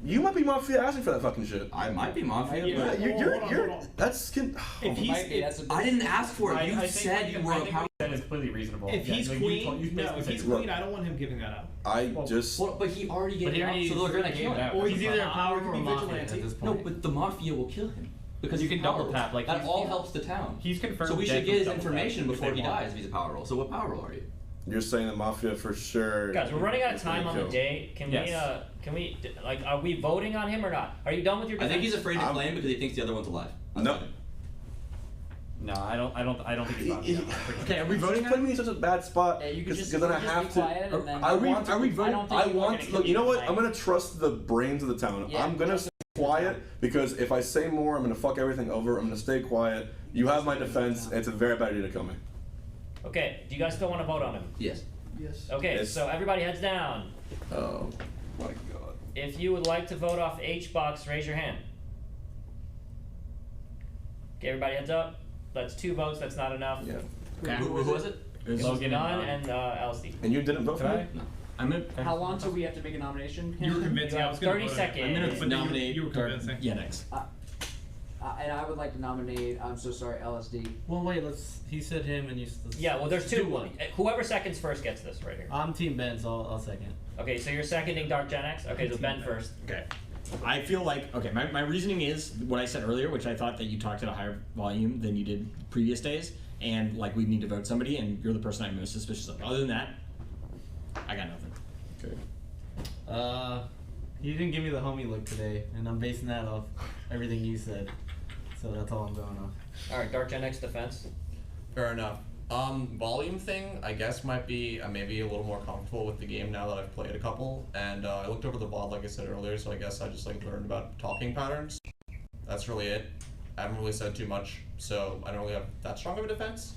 You might be Mafia asking for that fucking shit. I might be Mafia, Yeah. but You're. That's. If he's Might be, if, that's a bit- I didn't ask for it. You I said think you were a power. that is completely reasonable. if Yeah, he's like, queen, you no, if basically he's said- queen, I don't want him giving that up. I Well, just. Well, but he already gave But he it up, already so they're gonna kill him. Or He's either a power could or be a mafia vigilante. at this No, point. but the Mafia will kill him. Because You he's can a power double roll. tap, like, that he's- all helps the town. He's confirmed. So we dead should get his from double tap information if before they he want. dies if he's a power roll. So what power roll are you? You're saying the Mafia for sure. Guys, we're running out of is gonna time on the kill. day. Yes. Like, are we voting on him or not? Are you done with your I defense? think he's afraid to I'm- claim because he thinks the other one's alive. No. No, I don't think he's Mafia. Okay, are we voting Putting me in such a bad spot Yeah, you could because just- then I you could just have be to. quiet and then- I want. Are we I voting? don't think I people are want. gonna Look, you know what? tonight. I'm gonna trust the brains of the town. Yeah, I'm gonna trust stay the quiet town. because if I say more, I'm gonna fuck everything over. I'm gonna stay quiet. You have my defense. It's a very bad idea to kill me. Okay, do you guys still want to vote on him? Yes. Yes. Okay, Yes. so everybody heads down. Oh my god. If you would like to vote off H-Box, raise your hand. Okay, everybody heads up. That's 2 votes, that's not enough. Yeah. Okay. Who was it? It was Logan Logan and LSD. And you didn't vote for me? No. I'm gonna. How long till we have to make a nomination? You were convincing. You I have was gonna 30 vote on it. seconds. I'm gonna But you nominate were Dark convincing. Yenex. And I would like to nominate. I'm so sorry, LSD. Well, wait. He said him, and you. Yeah, well, there's let's two. do one. Whoever seconds first gets this right here. I'm Team Ben, so I'll second. Okay, so you're seconding Dark Gen X? Okay, so Ben first. Okay. I feel like, okay, my reasoning is what I said earlier, which I thought that you talked at a higher volume than you did previous days, and like we need to vote somebody, and you're the person I'm most suspicious of. Other than that, I got nothing. Okay. You didn't give me the homie look today, and I'm basing that off everything you said. So that's all I'm going off. Alright, Dark Gen X defense. Fair enough. Volume thing, I guess might be maybe a little more comfortable with the game now that I've played a couple, and I looked over the VOD like I said earlier, so I guess I just like learned about talking patterns. That's really it. I haven't really said too much, so I don't really have that strong of a defense.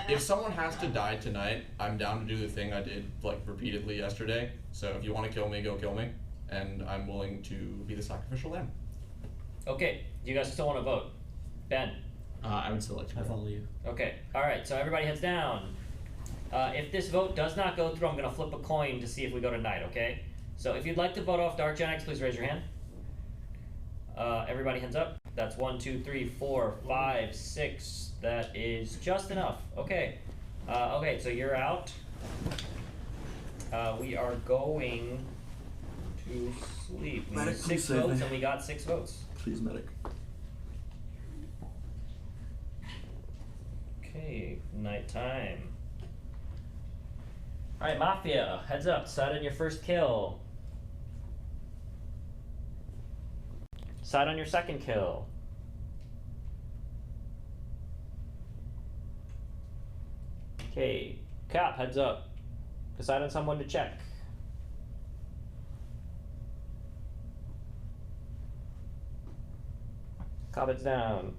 If someone has to die tonight, I'm down to do the thing I did like repeatedly yesterday. So if you want to kill me, go kill me, and I'm willing to be the sacrificial lamb. Okay, do you guys still want to vote? Ben? I would still like to I vote. follow you. Okay, alright, so everybody heads down. If this vote does not go through, I'm going to flip a coin to see if we go to night, okay? So if you'd like to vote off Dark Gen X, please raise your hand. Everybody hands up. That's 1, 2, 3, 4, 5, 6. That is just enough. Okay. Okay, so you're out. We are going to sleep. We Medic, need please 6 save votes, me. and we got 6 votes. Please, medic. Okay, nighttime. Alright, Mafia, heads up, decide on your first kill. Decide on your second kill. Okay, Cap, heads up. Decide on someone to check. Cop, heads down.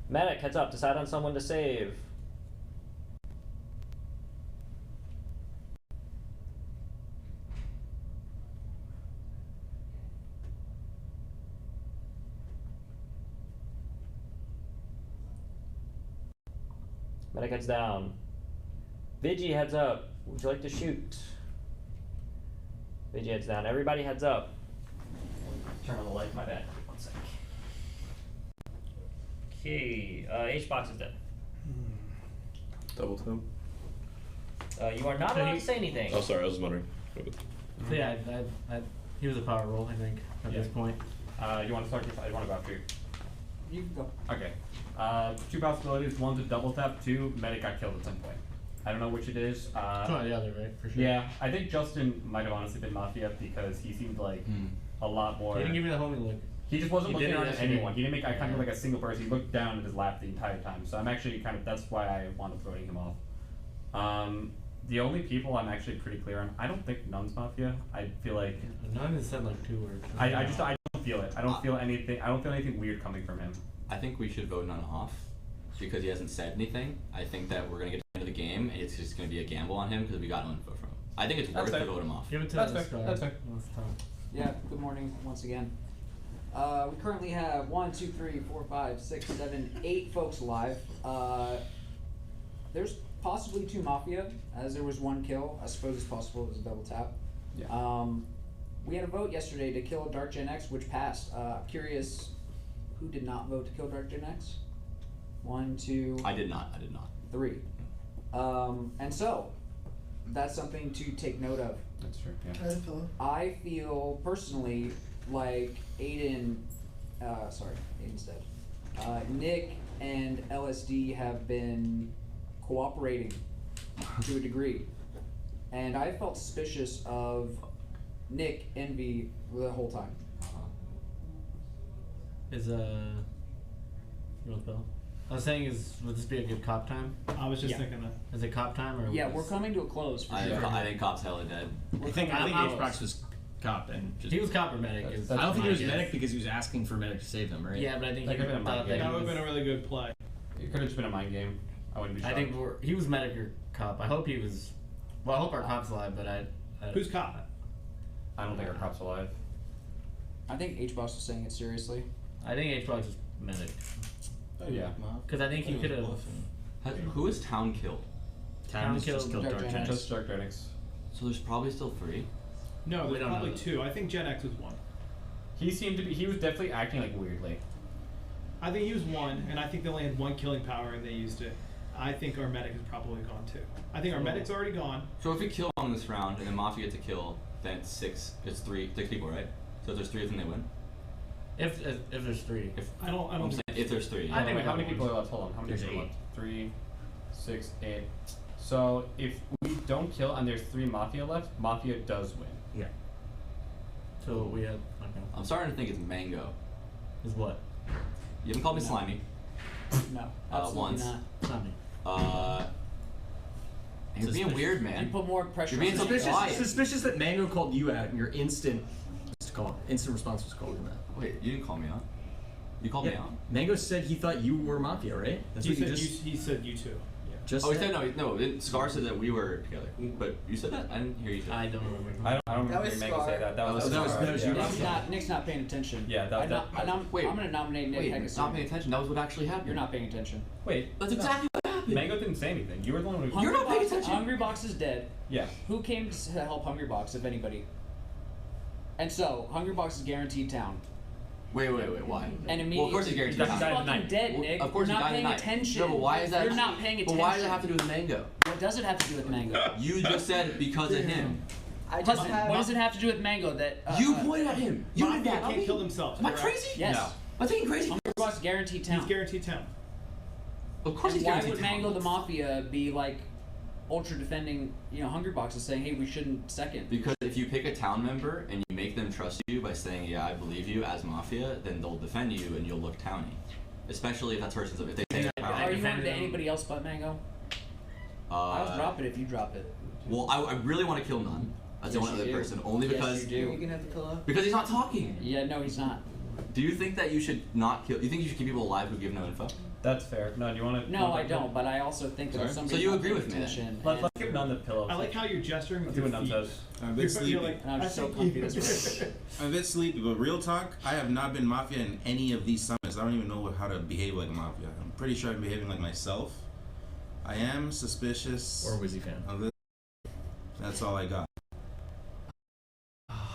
Medic, heads up, decide on someone to save. Medic heads down. Vigi heads up. Would you like to shoot? Vigi heads down. Everybody heads up. Turn on the light, my bad. One sec. Okay, H-Box is dead. Double tap. You are not allowed to say anything. Oh, sorry, I was wondering. So yeah, he was a power roll, I think, at this point. You want to start? You want to go after you? You can go. Okay. 2 possibilities. One's a double tap. 2, medic got killed at some point. I don't know which it is. It's one or the other, right? For sure. Yeah, I think Justin might have honestly been Mafia because he seemed like a lot more. He didn't give me the homie look. He just wasn't He looking didn't at yesterday. anyone. He didn't make eye contact with like a single person. He looked down at his lap the entire time. So I'm actually kind of, that's why I wound up voting him off. The only people I'm actually pretty clear on, I don't think Nun's Mafia. I feel like None has said like 2 words. I don't feel it. I don't feel anything weird coming from him. I think we should vote None off because he hasn't said anything. I think that we're gonna get to the end of the game and it's just gonna be a gamble on him because we got no info from him. I think it's That's worth to fair. vote him off. Give it to That's us. fair. That's fair. Yeah, good morning once again. We currently have 1, 2, 3, 4, 5, 6, 7, 8 folks alive. There's possibly 2 Mafia, as there was 1 kill. I suppose it's possible it was a double tap. Yeah. We had a vote yesterday to kill Dark Gen X, which passed. Curious, who did not vote to kill Dark Gen X? 1, 2, I did not. 3. And so, that's something to take note of. That's true. Yeah. I had a pillow. I feel personally like Aiden's dead. Nick and LSD have been cooperating to a degree. And I felt suspicious of Nick Envy the whole time. Is you want the bell? I was saying, would this be a good cop time? I was just thinking that. Is it cop time or? Yeah, we're coming to a close for sure. I think Cop's hella dead. I think I'm- H-Box was cop and just. He was cop or medic. Is I don't think he was my guess. medic because he was asking for medic to save him, right? Yeah, but I think That he could've been a thought mind that game. he That would have was- been a really good play. It could have just been a mind game. I wouldn't be I shocked. think he was medic or cop. I hope he was. Well, I hope our cop's alive, but I Who's caught? I don't think our cop's alive. I think H-Boss was saying it seriously. I think H-Box was medic. Yeah. Because I think he could have. Who is Town killed? Town just killed killed Dark Dark Gen Gen X. X. Just Dark Gen X. So there's probably still 3. No, We there's don't probably know. 2. I think Gen X was 1. He was definitely acting like weirdly. I think he was one, and I think they only had one killing power and they used it. I think our medic is probably gone too. I think our medic's already gone. So if we kill on this round and then Mafia get to kill, then it's six people, right? So if there's 3 of them, they win. If there's 3. I don't. Saying if there's 3. I think yeah. how many people are left? Hold on. How many There's people are 8. left? 3, 6, 8. So if we don't kill and there's 3 Mafia left, Mafia does win. Yeah. So we have. Okay. I'm starting to think it's Mango. Is what? You haven't called me No. slimy. No, absolutely once. not. It's not me. You're being weird, man. You put more pressure. You're being on so the quiet. Suspicious that Mango called you out and your instant response was calling him that. Wait, you didn't call me out. You called me out. Mango said he thought you were Mafia, right? That's He what said you just he said you two. just Oh, he said. said no. Scar said that we were together, but you said that. I didn't hear you say that. I don't remember. I don't That remember was Mango say Scar. that. That was you. Yeah. Nick's not paying attention. Yeah, that- wait, I'm gonna nominate Nick Wait, Heggeson. not paying attention. That was what actually happened. You're not paying attention. Wait, That's exactly what happened. Mango didn't say anything. You were the one who. You're not paying attention. Hungry Box is dead. Yeah. Who came to help Hungry Box, if anybody? And so, Hungry Box is guaranteed town. Wait. Why? And Well, of course he's guaranteed. He's He died time. tonight. fucking dead, Well, Nick. of course You're he not died paying tonight. attention. No, but why is that? You're not paying attention. But why does it have to do with Mango? What does it have to do with Mango? You just said because of him. I just What have. does it have to do with Mango? That You pointed at him. You did Mafia that. can't kill themselves. Am I correct? crazy? Yes. No. I'm thinking crazy. Hungry Box guaranteed town. He's guaranteed town. Of course And he's why guaranteed. would Mango the Mafia be like ultra defending? Hungry Box is saying, hey, we shouldn't second. Because if you pick a town member and you make them trust you by saying, yeah, I believe you as Mafia, then they'll defend you and you'll look towny. Especially if that person's, if they say that Are power. you defended on to him. anybody else but Mango? I'll drop it if you drop it. Well, I really want to kill None. That's the Yes, only you other do. person. Only Yes, because you You can have the pillow. because he's not talking. Yeah, no, he's not. Do you think that you should not kill? You think you should keep people alive who give no info? That's fair. No, do you want to? No, I don't. But I also think that if Sorry? somebody So you agree with me then? attention, Let's give None the pillow. I like how you're gesturing with Let's see your what None feet. says. I'm a bit You're sleepy. like, And I'm I so think comfy you- this way. I'm a bit sleepy, but real talk, I have not been Mafia in any of these summits. I don't even know how to behave like a Mafia. I'm pretty sure I'm behaving like myself. I am suspicious Or Wizzy fan. of this. That's all I got.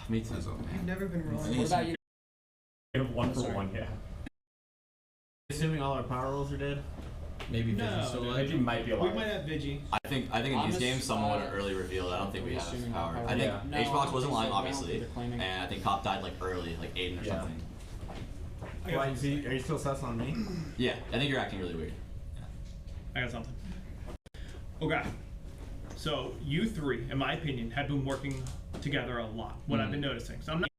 Me too. That's all. You've never been wrong. What about you? One for Sorry. one, yeah. Assuming all our power rolls are dead. Maybe No, Vision's still no, alive. Veggie might be We alive. might have Vigi. I think in I'm these just, games someone would have early revealed. I don't think we have Assuming power. power. I think Yeah. No, I Hbox don't wasn't think lying, so. I don't obviously, think they're claiming. and I think Cop died like early, like Aiden or Yeah. something. I got Why, are you still sus on me? Yeah, I think you're acting really weird. I got something. Okay. So you three, in my opinion, have been working together a lot. What I've been noticing. So I'm not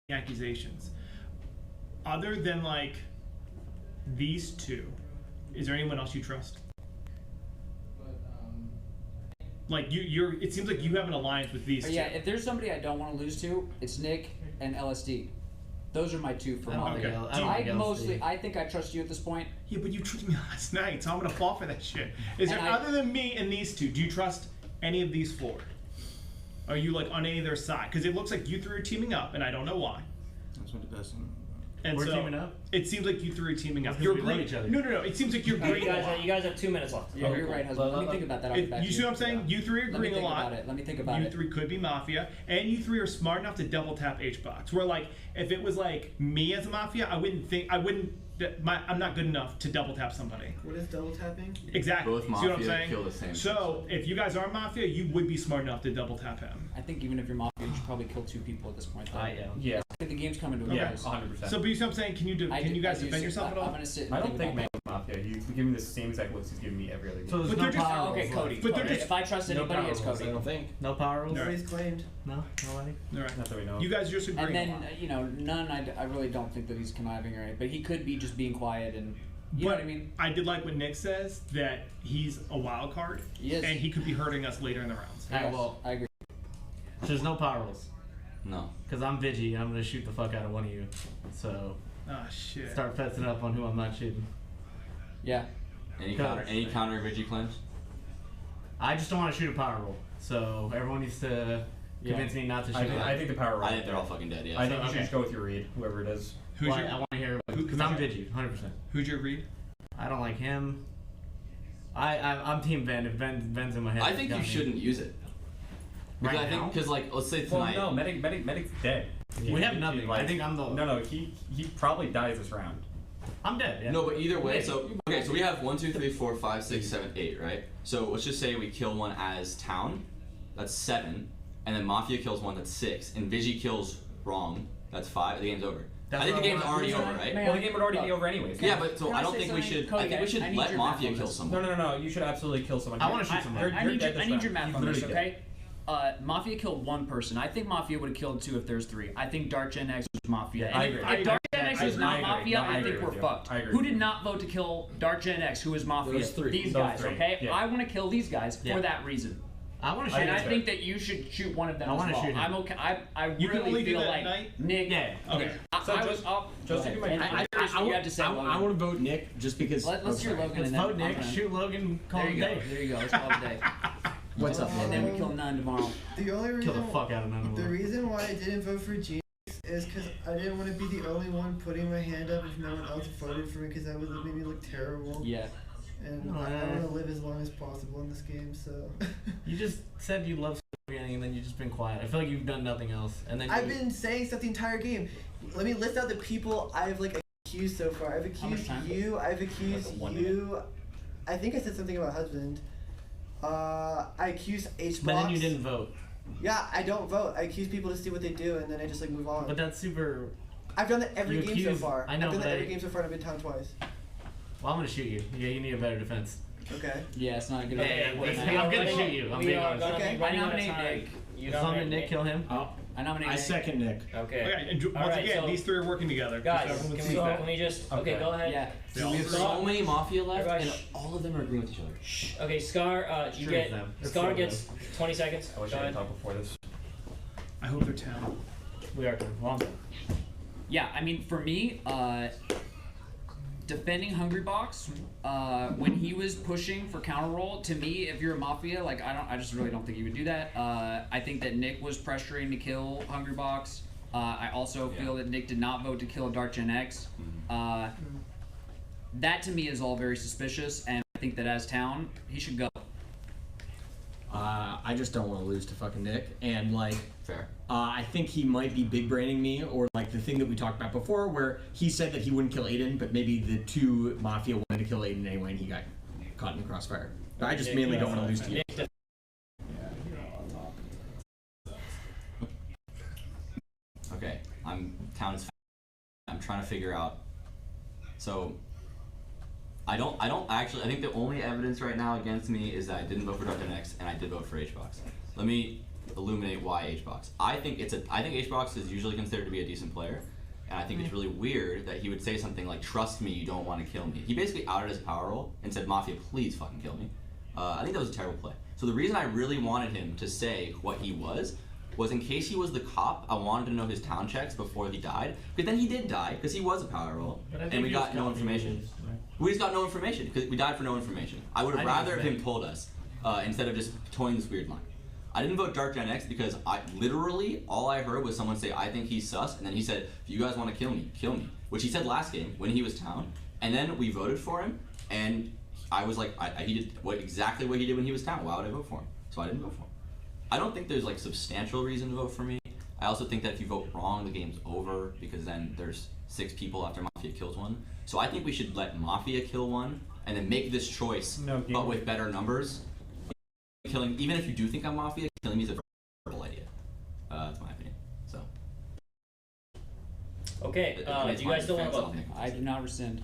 making accusations. Other than like these two, is there anyone else you trust? Like you're. It seems like you have an alliance with these But two. yeah, if there's somebody I don't want to lose to, it's Nick and LSD. Those are my two for I don't Mafia. think Okay. I don't think mostly, LSD. I think I trust you at this point. Yeah, but you treated me last night, so I'm gonna fall for that shit. Is there And I- other than me and these two? Do you trust any of these four? Are you like on any of their side? Because it looks like you three are teaming up, and I don't know why. That's what the best one. And We're so teaming up? It seems like you three are teaming up. Because You're we love agreeing. each other. No. It seems like you're You agreeing a guys, lot. you guys have 2 minutes left. Yeah, you're right, husband. Let me think about that. I'll get back You to see what I'm saying? You three are Let me agreeing a think lot. about it. Let me think about You it. three could be Mafia, and you three are smart enough to double tap HBox. Where like, if it was like me as a Mafia, I wouldn't. I'm not good enough to double tap somebody. What is double tapping? Exactly. Both See what I'm Mafia saying? kill the same So if you guys are Mafia, you would be smart enough to double tap him. I think even if you're Mafia, you should probably kill 2 people at this point. Though. Yeah. I think the game's coming to a Yeah. close. 100%. So, but you see what I'm saying? Can you can you guys defend yourself at all? I'm gonna sit. And I don't think about Mango's Mafia. He's giving me the same exact looks he's giving me every other game. So there's But no they're just- power Okay, rolls Cody. left. But they're Okay, just- if I trust No anybody, power it's rolls, Cody. I don't think. No power rolls? No. Nobody's claimed. No? Nobody? All right. Not that we know. You guys are just agreeing And then a lot. none. I really don't think that he's conniving or anything, but he could be just being quiet and you know But what I mean. I did like what Nick says that he's a wild card, He is. and he could be hurting us later in the rounds. Alright, well, I agree. there's no power rolls. No. Because I'm Vigi and I'm going to shoot the fuck out of one of you. So Oh shit. start fessing up on who I'm not shooting. Yeah. Any Cause- counter Vigi claims? I just don't want to shoot a power roll. So everyone needs to convince me not to shoot I think the power roll. I think they're all fucking dead. Yeah. I think you should Okay. just go with your read, whoever it is. Who's Well, your I want to hear who- because I'm Vigi, 100%. Who's your read? I don't like him. I'm Team Ben. If Ben's in my head, I he's think got you me. shouldn't use it. Because Right I think now? because like let's say Well, tonight. no, medic's dead. We have nothing. I think I'm the. No, he probably dies this round. I'm dead. Yeah. No, but either way, so we have 1, 2, 3, 4, 5, 6, 7, 8, right? So let's just say we kill one as town, that's 7, and then Mafia kills one, that's 6, and Vigi kills wrong, that's 5. The game's over. I think the game's already over, right? Well, the game would already be over anyways. Yeah, but so I don't think we should. I think we should let Mafia kill someone. No. You should absolutely kill someone. I want to shoot someone. I need your math on this, okay? Mafia killed 1 person. I think Mafia would have killed 2 if there's 3. I think Dark Gen X was Mafia. I And agree. if Dark Gen X is not I agree. Mafia, No, I I think agree we're with you. fucked. I agree Who with did you. not vote to kill Dark Gen X? Who is Mafia? Those 3. These Those guys, 3. okay? Yeah. I want to kill these guys Yeah. for that reason. I want to shoot. And I him. think that you should shoot one of them I as wanna well. shoot him. I'm okay. I You can really only do feel that like at night? Nick. Yeah. Okay. I So was. just I'll, to go do ahead. my- And I'm curious what you have to say. I Logan. want to vote Nick just because. Let's hear Logan. Let's and then vote I'm Nick. gonna- Shoot Logan. Call There it a you go. day. There you go. Let's call it a day. What's up, And Logan? then we kill 9 tomorrow. The only reason Kill the fuck out of none of the them. reason why I didn't vote for Genius is because I didn't want to be the only one putting my hand up if no one else voted for me, because that would make me look terrible. Yeah. And I want to live as long as possible in this game, so. You just said you love beginning and then you've just been quiet. I feel like you've done nothing else. And then I've been saying stuff the entire game. Let me list out the people I've accused so far. I've How much accused time? you. I've accused you. I think I said something about husband. I accused HBox. But then you didn't vote. Yeah, I don't vote. I accuse people to see what they do, and then I just move on. But that's super. I've done that every You game accuse- so far. I know, I've done but that every I- game so far, and I've been town twice. Well, I'm gonna shoot you. Yeah, you need a better defense. Okay. Yeah, it's not a good Okay, idea. I'm gonna shoot you. I'm We being are honest. gonna Okay. be running I out of nominate time. Nick. You As long as Nick kill him. I nominate I Nick. second Nick. Okay. Okay, and once Alright, again, so- these 3 are working together. Guys, Just everyone can sees that. we just Okay. go ahead? Yeah. They all We have agree. so many Mafia left, Everybody and all of them are agreeing with each other. Shh. Okay, Scar, you True get of them. It's Scar true of gets 20 seconds. I wish Go I had ahead. talked before this. I hope they're town. We are good. Well, Yeah, I mean, for me, defending Hungry Box, when he was pushing for counter roll, to me, if you're a Mafia, I just really don't think you would do that. I think that Nick was pressuring to kill Hungry Box. I also feel that Nick did not vote to kill Dark Gen X. That to me is all very suspicious, and I think that as town, he should go. I just don't want to lose to fucking Nick, and Fair. I think he might be big braining me, or the thing that we talked about before, where he said that he wouldn't kill Aiden, but maybe the 2 Mafia wanted to kill Aiden anyway, and he got caught in the crossfire. But I just mainly don't want to lose to you. Nick, Okay, town is. I'm trying to figure out. So. I don't actually. I think the only evidence right now against me is that I didn't vote for Dark X and I did vote for HBox. Let me illuminate why HBox. I think HBox is usually considered to be a decent player, and I think it's really weird that he would say something like, "Trust me, you don't want to kill me." He basically outed his power role and said, "Mafia, please fucking kill me." I think that was a terrible play. So the reason I really wanted him to say what he was in case he was the cop, I wanted to know his town checks before he died. But then he did die because he was a power role, and we got no information. We just got no information because we died for no information. I would have rather him told us instead of just toying this weird line. I didn't vote Dark Gen X because I literally all I heard was someone say I think he's sus, and then he said if you guys want to kill me, which he said last game when he was town, and then we voted for him, and I was like he did exactly what he did when he was town. Why would I vote for him? So I didn't vote for him. I don't think there's substantial reason to vote for me. I also think that if you vote wrong, the game's over because then there's 6 people after Mafia kills one. So I think we should let Mafia kill one and then make this choice, but with better numbers. Killing, even if you do think I'm Mafia, killing me is a terrible idea. That's my opinion. So. Okay, do you guys still want to vote? I do not rescind.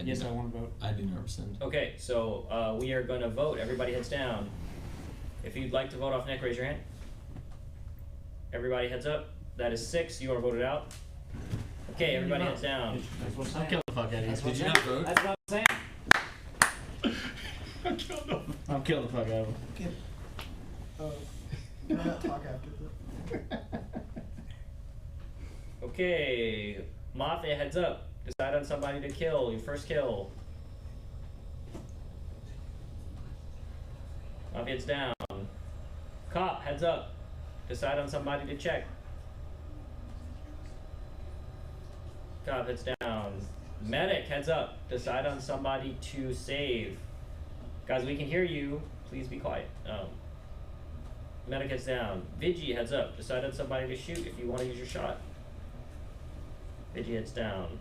Yes, I want to vote. I do not rescind. Okay, so we are going to vote. Everybody heads down. If you'd like to vote off Nick, raise your hand. Everybody heads up. That is 6. You are voted out. Okay, everybody heads down. I'll kill the fuck out of you. Did you not vote? That's what I'm saying. I'll kill the fuck out of him. Can I not talk after this? Okay, Mafia heads up. Decide on somebody to kill. Your first kill. Mafia's down. Cop, heads up. Decide on somebody to check. Cop, heads down. Medic, heads up. Decide on somebody to save. Guys, we can hear you. Please be quiet. Medic heads down. Vigi heads up. Decide on somebody to shoot if you want to use your shot. Vigi heads down.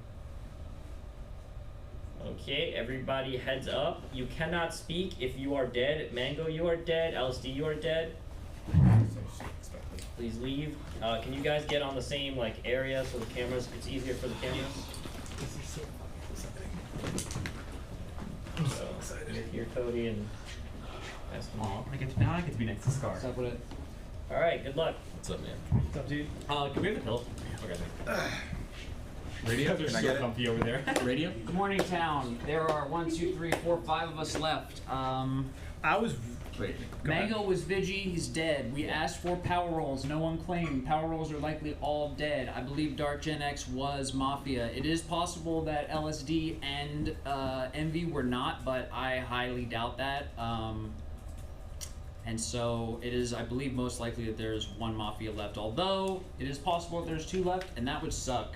Okay, everybody heads up. You cannot speak if you are dead. Mango, you are dead. LSD, you are dead. Please leave. Can you guys get on the same like area so the cameras? It's easier for the cameras. So, here, Cody, and ask them all. Now I get to be next to Scar. What's up with it? All right, good luck. What's up, man? What's up, dude? Can we have the pills? Okay. Radio? They're Can I so get it? comfy over there. Radio? Good morning, town. There are 1, 2, 3, 4, 5 of us left. I was. Wait. Mango was Vigi, he's dead. We asked for power rolls, no one claimed. Power rolls are likely all dead. I believe Dark Gen X was Mafia. It is possible that LSD and Envy were not, but I highly doubt that. And so it is, I believe, most likely that there's one Mafia left. Although, it is possible that there's 2 left, and that would suck.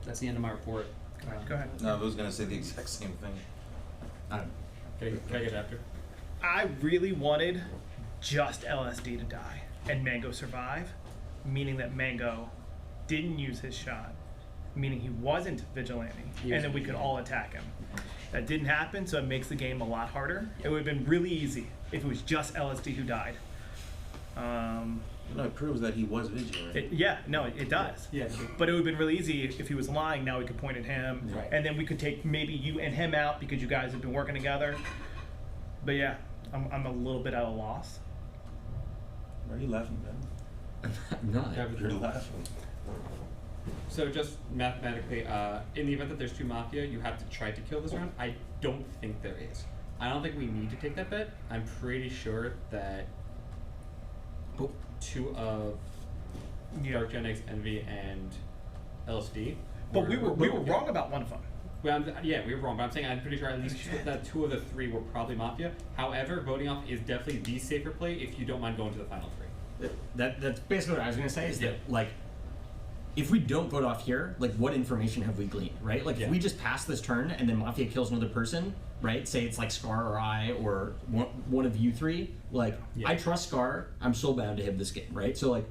That's the end of my report. Go ahead. No, I was gonna say the exact same thing. Can I get after? I really wanted just LSD to die and Mango survive, meaning that Mango didn't use his shot, meaning he wasn't vigilante, and then we could all attack him. That didn't happen, so it makes the game a lot harder. It would have been really easy if it was just LSD who died. No, it proves that he was vigilant. It does. Yeah. But it would have been really easy if he was lying. Now we could point at him, Right. and then we could take maybe you and him out because you guys have been working together. But yeah, I'm a little bit at a loss. Why are you laughing, Ben? I'm not. You're laughing. So just mathematically, in the event that there's 2 Mafia, you have to try to kill this round. I don't think there is. I don't think we need to take that bet. I'm pretty sure that 2 of Dark Gen X, Envy, and LSD. But we were wrong about one of them. Well, yeah, we were wrong, but I'm saying I'm pretty sure at least that 2 of the 3 were probably Mafia. However, voting off is definitely the safer play if you don't mind going to the final 3. That's basically what I was gonna say. Is Yeah. that like, if we don't vote off here, like, what information have we gleaned, right? Like, Yeah. if we just pass this turn and then Mafia kills another person, right? Say it's like Scar or I or one of you 3. Like, Yeah. I trust Scar. I'm soul bound to him this game, right? So like,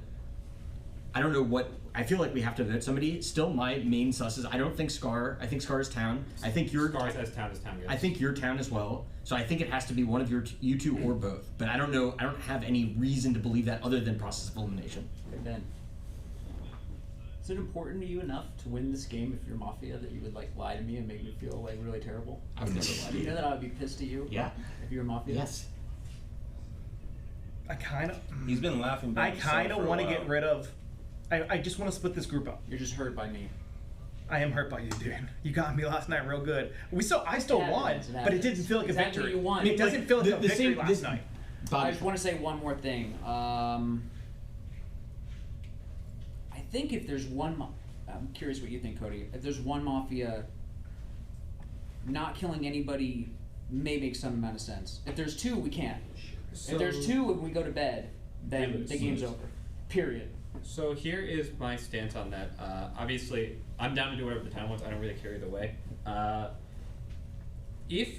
I don't know what. I feel like we have to vote somebody. Still, my main sus is I don't think Scar. I think Scar is town. I think your Scar as town goes. I think your town as well. So I think it has to be one of you 2 or both. But I don't know. I don't have any reason to believe that other than process of elimination. Hey, Ben. Is it important to you enough to win this game if you're Mafia that you would like lie to me and make me feel like really terrible? I would never lie to You you. know that I would be pissed at you? Yeah. If you were Mafia? Yes. I kind of. He's been laughing. by I himself kind of for a want to while. get rid of. I just want to split this group up. You're just hurt by me. I am hurt by you, dude. You got me last night real good. I still It won, happens, it but it didn't feel like a Exactly, victory. you won. It doesn't feel like a the victory same- last this- night. I just want to say one more thing. I think if there's one, I'm curious what you think, Cody. If there's one Mafia, not killing anybody may make some amount of sense. If there's 2, we can't. If there's 2 and we go to bed, then the game's over. Period. So here is my stance on that. Obviously, I'm down to do whatever the town wants. I don't really care either way. If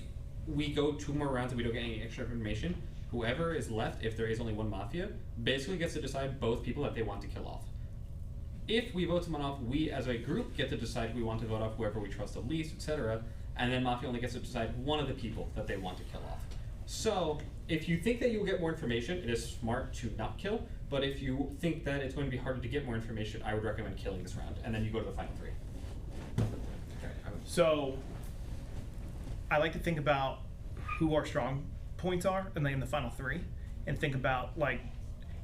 we go 2 more rounds and we don't get any extra information, whoever is left, if there is only one Mafia, basically gets to decide both people that they want to kill off. If we vote someone off, we as a group get to decide who we want to vote off, whoever we trust the least, etc. And then Mafia only gets to decide one of the people that they want to kill off. So, if you think that you'll get more information, it is smart to not kill. But if you think that it's going to be harder to get more information, I would recommend killing this round, and then you go to the final 3. So, I like to think about who our strong points are, and then in the final 3, and think about like,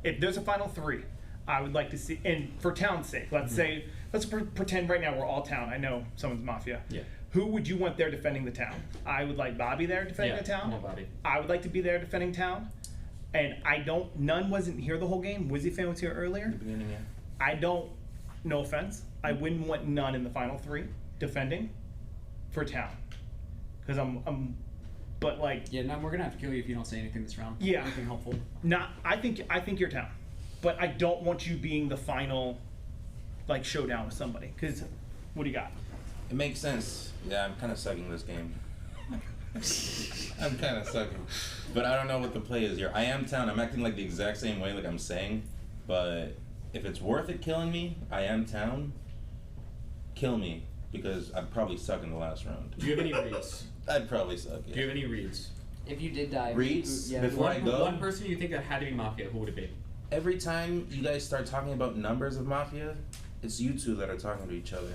if there's a final 3, I would like to see, and for town's sake, let's say, let's pretend right now we're all town. I know someone's Mafia. Yeah. Who would you want there defending the town? I would like Bobby there defending Yeah, the town. I want Bobby. I would like to be there defending town. And none wasn't here the whole game. Wizzy fan was here earlier. Beginning, yeah. I don't, no offense, I wouldn't want none in the final 3 defending for town. Because but like, Yeah, no, we're gonna have to kill you if you don't say anything this round. Yeah. Anything helpful. I think you're town. But I don't want you being the final, like, showdown with somebody. Because, what do you got? It makes sense. Yeah, I'm kind of sucking this game. I'm kind of sucking, but I don't know what the play is here. I am town. I'm acting like the exact same way, like I'm saying, but if it's worth it killing me, I am town. Kill me because I'd probably suck in the last round. Do you have any reads? I'd probably suck. Yeah. Do you have any reads? If you did die, Reads yeah. before I go. One person you think that had to be Mafia, who would it be? Every time you guys start talking about numbers of Mafia, it's you two that are talking to each other.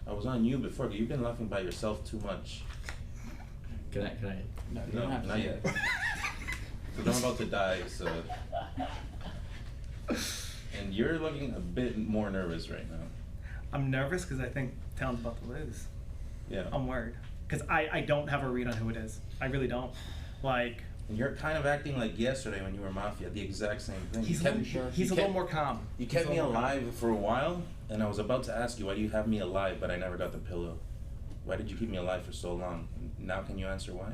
I was on you before, but you've been laughing by yourself too much. Can I? No, you No, don't have to not do yet. that. Because I'm about to die, so. And you're looking a bit more nervous right now. I'm nervous because I think Town's about to lose. Yeah. I'm worried because I don't have a read on who it is. I really don't. Like, And you're kind of acting like yesterday when you were Mafia, the exact same thing. he's You a kept- little, you he's a kept- little more calm. You He's kept a me little more calm. alive for a while, and I was about to ask you, why do you have me alive, but I never got the pillow? Why did you keep me alive for so long? Now can you answer why?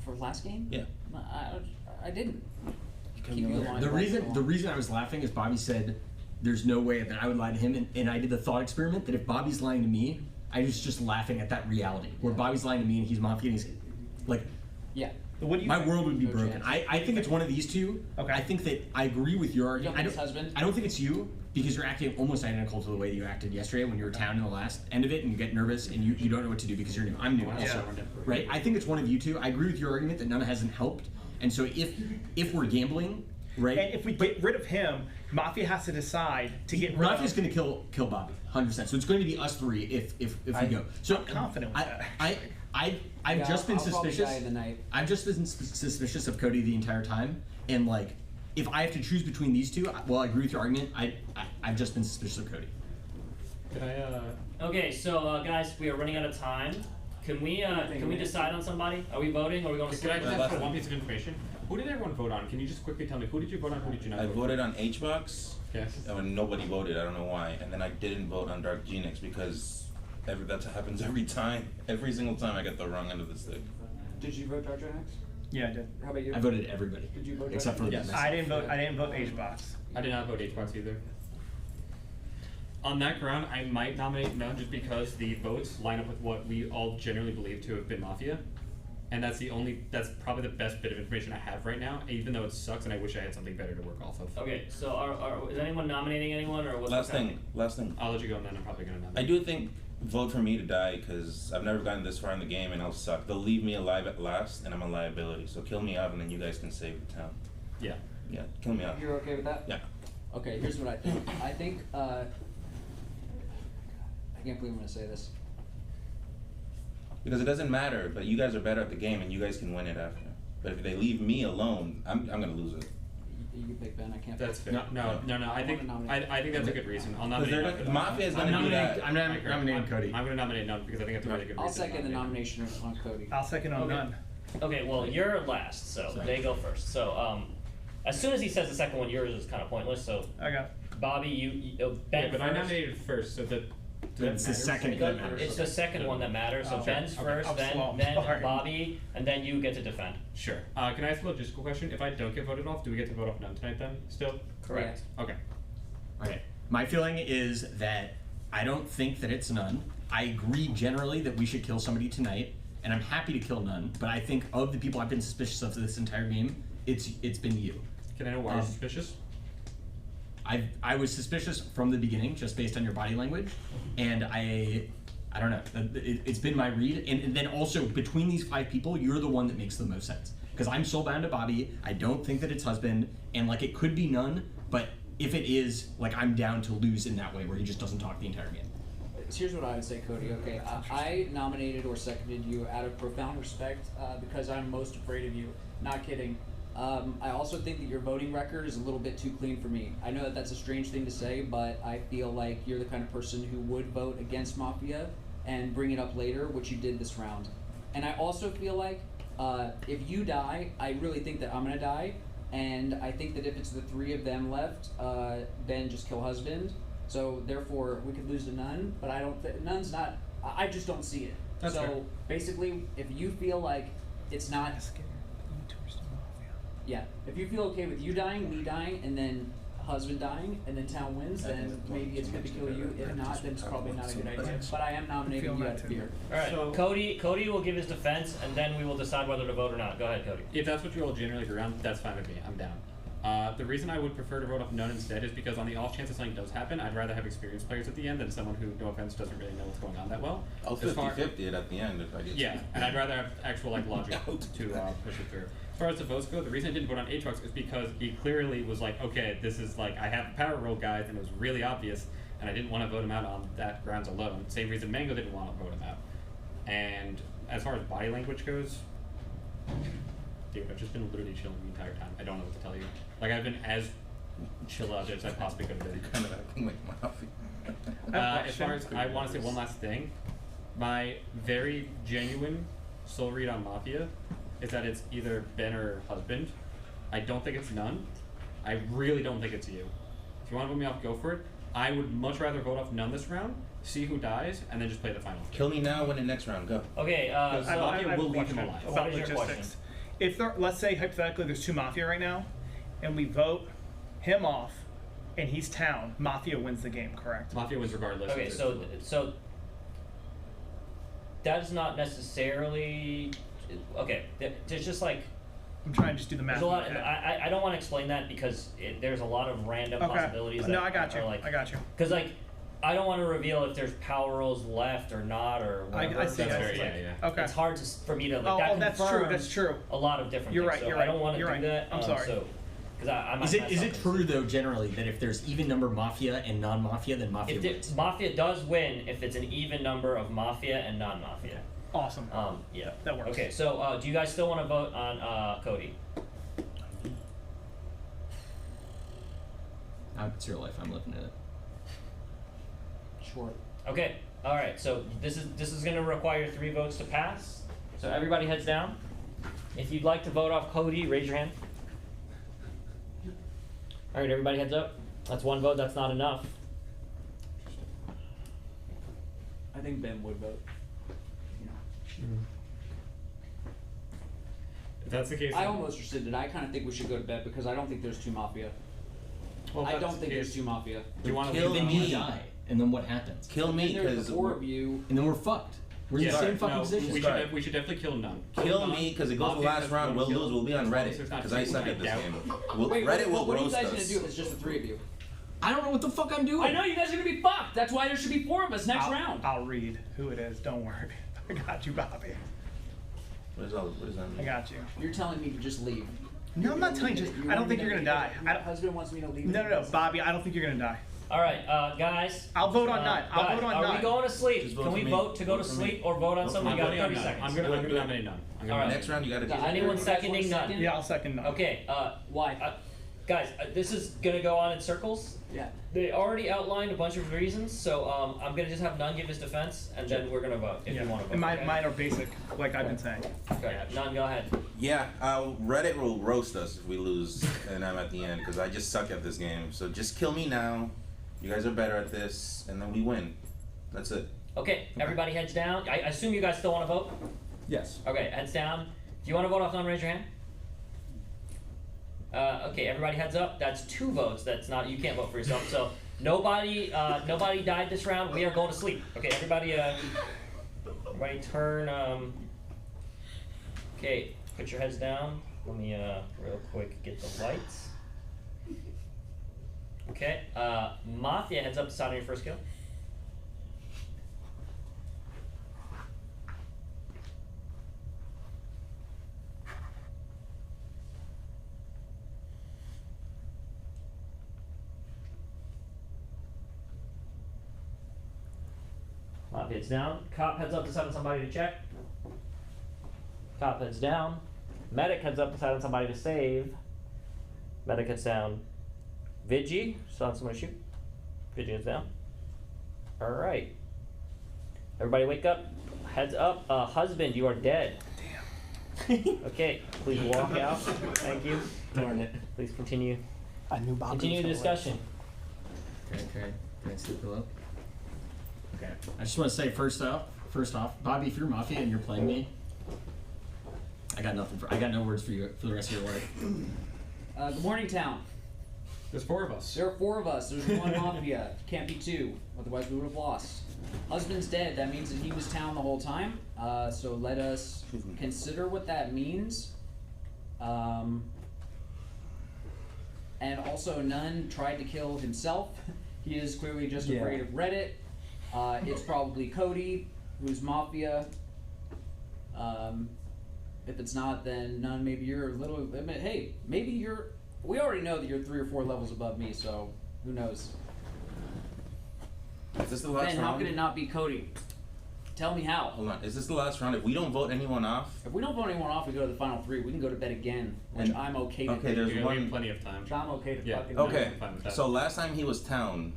For last game? Yeah. I didn't. kept Keep me you alive. alive The for reason so the long. reason I was laughing is Bobby said there's no way that I would lie to him, and I did the thought experiment that if Bobby's lying to me, I was just laughing at that reality. Where Bobby's lying to me and he's Mafia and he's like, Yeah. What do you my think? world would be No broken. chance. I think it's one of these two. Okay. I think that I agree with your You don't argument. think it's husband? I don't think it's you because you're acting almost identical to the way that you acted yesterday when you were town in the last end of it and you get nervous and you don't know what to do because you're new. I'm new also. Right? I think it's one of you two. I agree with your argument that none hasn't helped. And so if we're gambling, right? And if we get rid of him, Mafia has to decide to get rid Mafia's of. going to kill Bobby, 100%. So it's going to be us three if we go. So I'm confident with that. I've Yeah, just been I'll probably suspicious. die in the night. I've just been suspicious of Cody the entire time, and like, if I have to choose between these two, well, I agree with your argument. I've just been suspicious of Cody. Can I, Okay, so guys, we are running out of time. Can we decide on somebody? Are we voting or are we going to Can I just sleep? ask for one piece of information? Who did everyone vote on? Can you just quickly tell me who did you vote on? Who did you not I vote voted on HBox, Yes. and nobody voted. I don't know why. And then I didn't vote on Dark Genix because that happens every time. Every single time I get the wrong end of the stick. Did you vote Jar Jar Next? Yeah, I did. How about you? I voted everybody Did you vote except for Yes. myself. I didn't vote HBox. I did not vote HBox either. On that ground, I might nominate None just because the votes line up with what we all generally believe to have been Mafia. And that's probably the best bit of information I have right now, even though it sucks and I wish I had something better to work off of. Okay, so is anyone nominating anyone or what's Last happening? thing. I'll let you go and then I'm probably gonna I nominate. do think vote for me to die because I've never gotten this far in the game and I'll suck. They'll leave me alive at last and I'm a liability. So kill me off and then you guys can save the town. Yeah. Yeah, kill me off. You're okay with that? Yeah. Okay, here's what I think. I think, I can't believe I'm gonna say this. Because it doesn't matter, but you guys are better at the game and you guys can win it after. But if they leave me alone, I'm gonna lose it. You can pick Ben, I can't. That's fair. No. No. I think wanna I think that's a good reason. I'll Because nominate None. Mafia is I'm gonna do that. nominating Cody. I'm gonna nominate None because I think that's a really good reason. I'll second the to nominate. nomination on Cody. I'll second on Okay. None. Okay, well you're last, so they go first. So as soon as he says the second one, yours is kind of pointless. So Okay. Bobby, you Ben Yeah, but I first. nominated first, so that. It's the second that matters. It's the second one that matters. So Oh, Ben's okay. first, I'm then slow, I'm then sorry. Bobby, and then you get to defend. Sure. Can I ask a logistical question? If I don't get voted off, do we get to vote off None tonight then? Still? Correct. Okay. Okay. My feeling is that I don't think that it's None. I agree generally that we should kill somebody tonight, and I'm happy to kill None. But I think of the people I've been suspicious of this entire game, it's been you. Can I know why you're suspicious? I was suspicious from the beginning, just based on your body language, and I don't know. It's been my read, and then also between these 5 people, you're the one that makes the most sense. Because I'm soulbound to Bobby. I don't think that it's husband, and like it could be None, but if it is, like I'm down to lose in that way, where he just doesn't talk the entire game. Here's what I would say, Cody. Okay, I nominated or seconded you out of profound respect because I'm most afraid of you. Not kidding. I also think that your voting record is a little bit too clean for me. I know that that's a strange thing to say, but I feel like you're the kind of person who would vote against Mafia and bring it up later, which you did this round. And I also feel like if you die, I really think that I'm gonna die. And I think that if it's the 3 of them left, Ben just kill husband. So therefore, we could lose to None, but I don't. None's not. I just don't see it. That's so fair. basically, if you feel like it's not, yeah, if you feel okay with you dying, me dying, and then husband dying and then town wins, then maybe it's good to kill you. If not, then it's probably not a good idea. But I am nominating you out of fear. All right, So- Cody will give his defense, and then we will decide whether to vote or not. Go ahead, Cody. If that's what you all generally agree on, that's fine with me. I'm down. The reason I would prefer to vote off none instead is because on the off chance that something does happen, I'd rather have experienced players at the end than someone who, no offense, doesn't really know what's going on that well. I'll As far- 50-50 it at the end if I get. Yeah, and I'd rather have actual like logic to push it through. As far as the votes go, the reason I didn't vote on Aatrox is because he clearly was like, okay, this is like, I have a power roll, guys, and it was really obvious, and I didn't want to vote him out on that grounds alone. Same reason Mango didn't want to vote him out. And as far as body language goes, dude, I've just been literally chilling the entire time. I don't know what to tell you. Like, I've been as chill out as I possibly could have been. Kind of acting like Mafia. As far as, I want to say one last thing. My very genuine soul read on Mafia is that it's either Ben or husband. I don't think it's none. I really don't think it's you. If you want to vote me off, go for it. I would much rather vote off none this round, see who dies, and then just play the final. Kill me now, win it next round. Go. Okay, Because so Mafia will leave him question alive. about What is your logistics. question? If there, let's say hypothetically there's 2 Mafia right now, and we vote him off, and he's town, Mafia wins the game, correct? Mafia wins regardless. Okay, so that's not necessarily okay. There's just like I'm trying to just do the math. there's a lot. in my head. I don't want to explain that because there's a lot of random Okay. possibilities. No, that I got you. Are like, I got you. Because like I don't want to reveal if there's power rolls left or not or whatever. I see. because I it's see. like, Okay. It's hard for me to like. Oh, that that's true. confirms That's true. A lot of different You're things. right, So you're I right, don't want to you're do right. that. I'm sorry. So, because I might Is it mess is up it this. true though generally that if there's even number Mafia and non-Mafia, then Mafia If wins? Mafia does win if it's an even number of Mafia and non-Mafia. Awesome. Yeah. That works. Okay, so do you guys still want to vote on Cody? It's your life. I'm living in it. Sure. Okay. All right. So this is going to require 3 votes to pass. So everybody heads down. If you'd like to vote off Cody, raise your hand. All right, everybody heads up. That's 1 vote. That's not enough. I think Ben would vote. If that's the case, I almost rescinded. I kind of think we should go to bed because I don't think there's 2 Mafia. well, if I that's don't the think case, there's 2 Mafia. Do you want to Kill leave Then them you alive? die, and then what happens? Kill me And there's because the 4 of you. And then we're fucked. We're in the Yeah, same fucking no, position. we should definitely kill none. kill me because it goes the Mafia last has round. 1 We'll kill. lose. We'll be on As long as Reddit there's not because I two, suck at this doubt. game. Wait, Reddit will what are you roast guys gonna us. do if it's just the 3 of you? I don't know what the fuck I'm doing. I know you guys are gonna be fucked. That's why there should be 4 of us next round. I'll read who it is. Don't worry. I got you, Bobby. What is that I mean? got you. You're telling me to just leave. No, I'm not telling you. I don't think you're gonna die. My husband wants me to leave. No, Bobby. I don't think you're gonna die. All right, guys. I'll vote on none. I'll guys, vote on are none. we going to sleep? Just vote Can for we me. vote to go Vote to for me. sleep or vote on Vote something? for You got voting 30 on none. seconds. I'm gonna nominate none. I'm All right. Next round you gotta Does do. Anyone you guys want seconding a none? second? Yeah, I'll second none. Okay, Why? guys, this is gonna go on in circles. Yeah. They already outlined a bunch of reasons, so I'm gonna just have None give his defense, and then we're gonna vote if Yeah. you want to vote. And okay? mine are basic, like I've been saying. Okay, None, go ahead. Yeah, Reddit will roast us if we lose and I'm at the end because I just suck at this game. So just kill me now. You guys are better at this, and then we win. That's it. Okay, everybody heads down. I assume you guys still want to vote. Yes. Okay, heads down. If you want to vote off None, raise your hand. Okay, everybody heads up. That's 2 votes. That's not, you can't vote for yourself. So nobody died this round. We are going to sleep. Okay, everybody turn. Okay, put your heads down. Let me real quick get the lights. Okay, Mafia heads up, decide on your first kill. Mafia heads down. Cop heads up, decide on somebody to check. Cop heads down. Medic heads up, decide on somebody to save. Medic heads down. Vigi, decide on somebody to shoot. Vigi heads down. Alright. Everybody wake up. Heads up. Husband, you are dead. Damn. Okay, please walk out. Thank you. Darn it. Please continue. I knew Bobby. Continue the discussion. Okay. Can I sleep below? Okay. I just want to say first off, Bobby, if you're Mafia and you're playing me, I got no words for you for the rest of your life. Good morning, town. There's 4 of us. There are 4 of us. There's 1 Mafia. Can't be 2. Otherwise, we would have lost. Husband's dead. That means that he was town the whole time. So let us consider what that means. And also, None tried to kill himself. He is clearly just afraid of Reddit. It's probably Cody, who's Mafia. If it's not, then None, maybe you're a little. Hey, maybe you're. We already know that you're 3 or 4 levels above me, so who knows? Is this the last Ben, round? how could it not be Cody? Tell me how. Hold on. Is this the last round? If we don't vote anyone off, If we don't vote anyone off, we go to the final 3. We can go to bed again, which And- I'm okay to okay, do. there's one. Plenty of time. I'm okay to Yeah. fucking Okay. I'm fine with that. So last time he was town,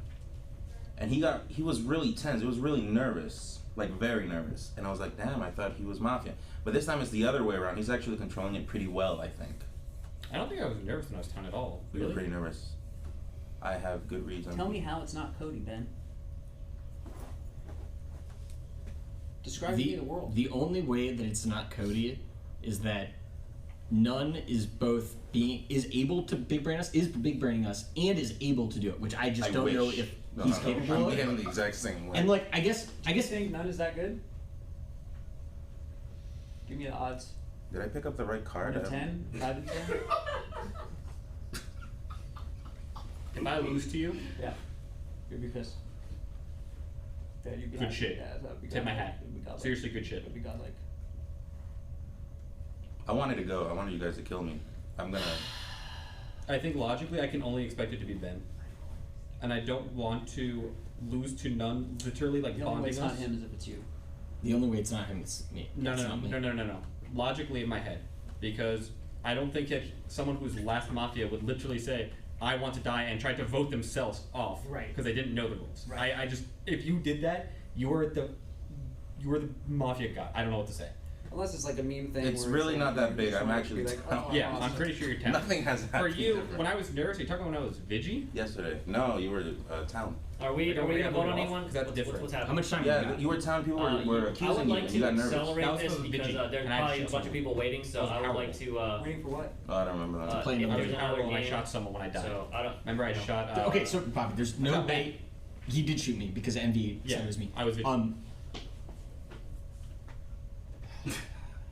and he was really tense. He was really nervous, like very nervous. And I was like, damn, I thought he was Mafia. But this time it's the other way around. He's actually controlling it pretty well, I think. I don't think I was nervous when I was town at all. We were pretty nervous. I have good reason. Tell me how it's not Cody, Ben. Describe to me the world. The only way that it's not Cody is that None is both able to big brain us, is big braining us, and is able to do it, which I just don't know wish. if No, he's no, capable I'm of. feeling the exact same way. And like I guess You think None is that good? Give me the odds. Did I pick up the right card? 1 to 10? 5 to 10? If I lose to you, Yeah. You'd be pissed. Yeah, you'd be good happy. shit. Yeah, that'd be Tip my godlike. hat. It'd be godlike. Seriously, good shit. It'd be godlike. I wanted to go. I wanted you guys to kill me. I'm gonna. I think logically I can only expect it to be Ben. And I don't want to lose to None, literally like The only way bonding it's not us. him is if it's you. The only way it's not him is me. No, It's no, not me. no. Logically in my head. Because I don't think that someone who's last Mafia would literally say, I want to die, and try to vote themselves off. Right. Because they didn't know the rules. Right. I just, if you did that, you're the Mafia guy. I don't know what to say. Unless it's like a meme thing. It's where really like not that you big. just I'm want it to actually be like, town. oh, Yeah, awesome. I'm pretty sure you're town. Nothing has For happened. you, when I was nervous, are you talking about when I was Vigi? Yesterday. No, you were town. Are we Are we gonna vote on off? anyone? 'Cause that's What's different. happening? How much time? Yeah, you were town. People were I accusing would you. like and to you got nervous. accelerate That was this for because Vigi, there's and I probably a shot bunch of people waiting, so That was I would Powerball. like to. Waiting for what? Oh, I don't remember that. Play if another there's game. another and I game, shot someone when I died. So I don't. Remember I shot. Okay, so Bobby, there's no Not way. He did shoot me because Envy Yeah, said it was me. I was Vigi.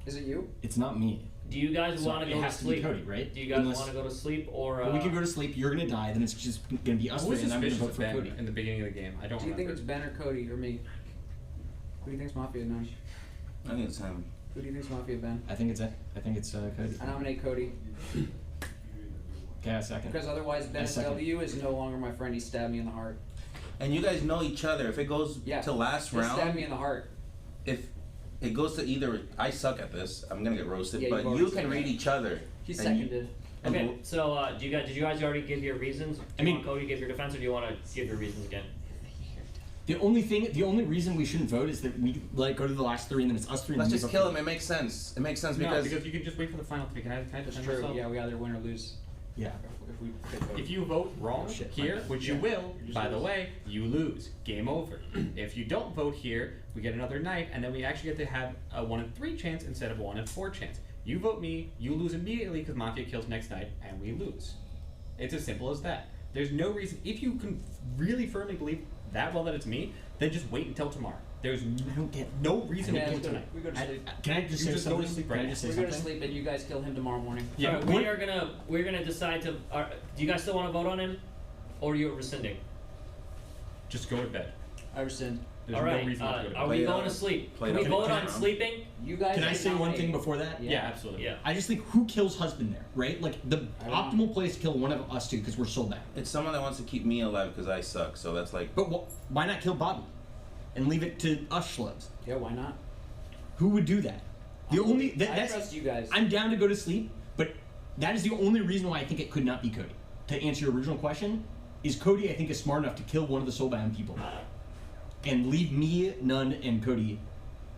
Is it you? It's not me. Do you guys So want to it go to has to be sleep? Cody, right? Do you guys Unless- want to go to sleep or? But we could go to sleep. You're gonna die. Then it's just gonna be us I was three, and I'm gonna suspicious vote of for Ben Cody. in the beginning of the game. I don't Do you think remember. it's Ben or Cody or me? Who do you think's Mafia, None? I think it's him. Who do you think's Mafia, Ben? I think it's Cody. I nominate Cody. Okay, a second. Because otherwise, Ben second. W is no longer my friend. He stabbed me in the heart. And you guys know each other. If it goes Yeah. to last He stabbed round, me in the heart. if it goes to either, I suck at this. I'm gonna get roasted. Yeah, but you've already you can said read that. each other. He and seconded. and Okay, so did you guys already give your reasons? Do I you mean- want Cody to give your defense, or do you want to give your reasons again? The only reason we shouldn't vote is that we like go to the last 3 and then it's us 3. Let's and just we vote kill for- him. It makes sense. It makes sense No, because because you can just wait for the final 3. Can I That's defend true. myself? Yeah, we either win or lose. Yeah. If we pick Cody. If you vote wrong Oh, shit, here, fine. which you Yeah. will, You just by the lose. way, you lose. Game over. If you don't vote here, we get another night, and then we actually get to have a 1 in 3 chance instead of a 1 in 4 chance. You vote me, you lose immediately because Mafia kills next night, and we lose. It's as simple as that. There's no reason. If you can really firmly believe that well that it's me, then just wait until tomorrow. There's no reason Yeah, to let's kill go. tonight. We go to sleep. Can I just You say just go to something? sleep Can right I just say We're going to something? sleep and you guys kill him tomorrow morning. Yeah, Alright, we're gonna decide to. Do you guys still want to vote on him, or are you rescinding? just go to bed. I rescind. There's All right. no reason not to go to bed. Are Play we it going out. to sleep? Play it Can we out. vote Can on I- sleeping? You guys Can I say one nominate. thing before that? Yeah, absolutely. Yeah. I just think who kills husband there, right? Like the I don't optimal place to kill one of us two because we're sold out. it's someone that wants to keep me alive because I suck. So that's like But why not kill Bobby and leave it to us schlubs? Yeah, why not? Who would do that? The only I that's trust you guys. I'm down to go to sleep, but that is the only reason why I think it could not be Cody. To answer your original question, is Cody I think is smart enough to kill one of the soulbound people and leave me, None, and Cody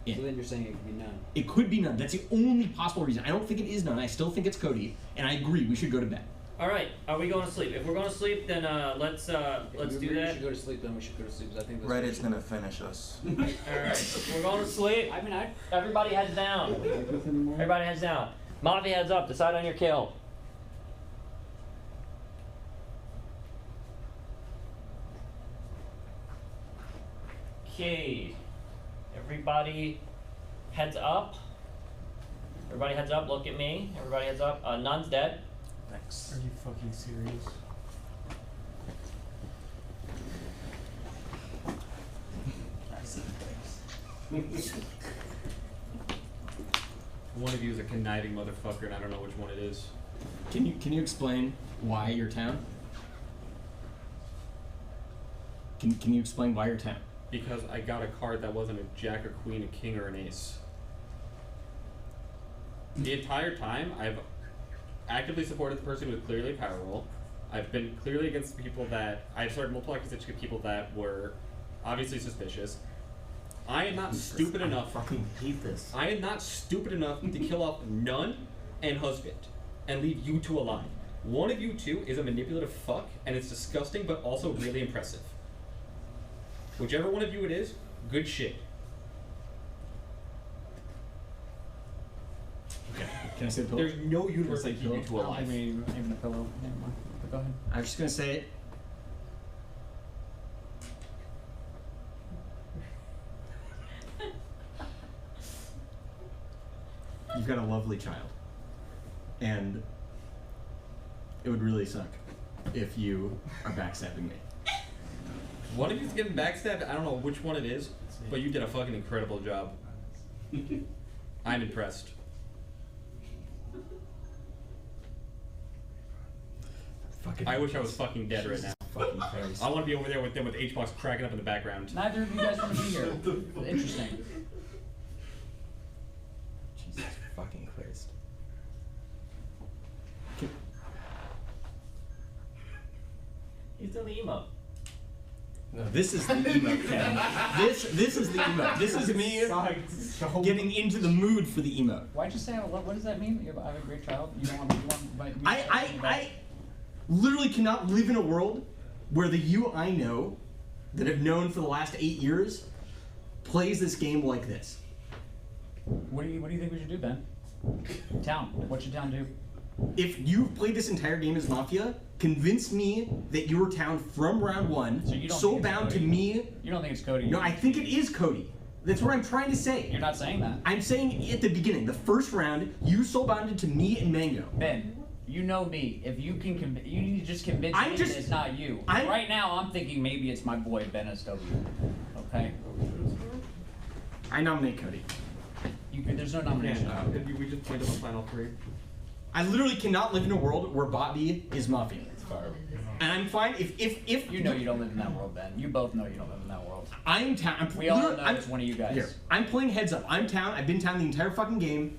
in. So then you're saying it could be None. It could be None. That's the only possible reason. I don't think it is None. I still think it's Cody, and I agree we should go to bed. All right. Are we going to sleep? If we're going to sleep, then let's If do you agree we that. should go to sleep, then we should go to sleep. 'Cause I think that's Reddit's gonna finish us. All right. We're going to sleep. I mean, I. Everybody heads down. Everybody heads down. Mafia heads up. Decide on your kill. Okay. Everybody heads up. Everybody heads up, look at me. Everybody heads up. None's dead. Thanks. Are you fucking serious? One of you is a conniving motherfucker, and I don't know which one it is. Can you explain why your town? Can you explain why your town? Because I got a card that wasn't a jack, a queen, a king, or an ace. The entire time, I've actively supported the person who was clearly a power roll. I've been clearly against people that I've started multiple accusations against people that were obviously suspicious. I am not stupid enough. I fucking hate this. I am not stupid enough to kill off Nun and Husband and leave you two alive. One of you two is a manipulative fuck, and it's disgusting, but also really impressive. Whichever one of you it is, good shit. Okay. Can I say the pillow? There's no universe that keep you two I don't alive. think we even a pillow. Never mind. But go ahead. I was just gonna say it. You've got a lovely child, and it would really suck if you are backstabbing me. One of you's getting backstabbed. I don't know which one it is, but you did a fucking incredible job. I'm impressed. Fucking I wish I was fucking dead right now. Fucking Christ. I want to be over there with them with H-Box cracking up in the background. Neither of you guys want to be here. Interesting. Jesus fucking Christ. He's doing the emote. No, this is the emote, Kevin. This is the emote. This is me getting into the mood for the emote. Why'd you say I love? What does that mean? I have a great child. You don't want me. I literally cannot live in a world where the you I know that I've known for the last 8 years plays this game like this. What do you think we should do, Ben? Town. What should town do? If you've played this entire game as Mafia, convince me that you were town from round one, So you don't so think it's bound to Cody? me. You don't think it's Cody? No, I think it is Cody. That's what I'm trying to say. You're not saying that. I'm saying at the beginning, the first round, you soul bounded to me and Mango. Ben, you know me. If you can, you need to just convince I'm me just- that it's not you. Right now, I'm thinking maybe it's my boy Ben SW. Okay. I nominate Cody. There's no nomination. We just played on the final three. I literally cannot live in a world where Bobby is Mafia. And I'm fine if You know you don't live in that world, Ben. You both know you don't live in that world. I'm town. We all know it's one of you guys. Here, I'm playing heads up. I'm town. I've been town the entire fucking game.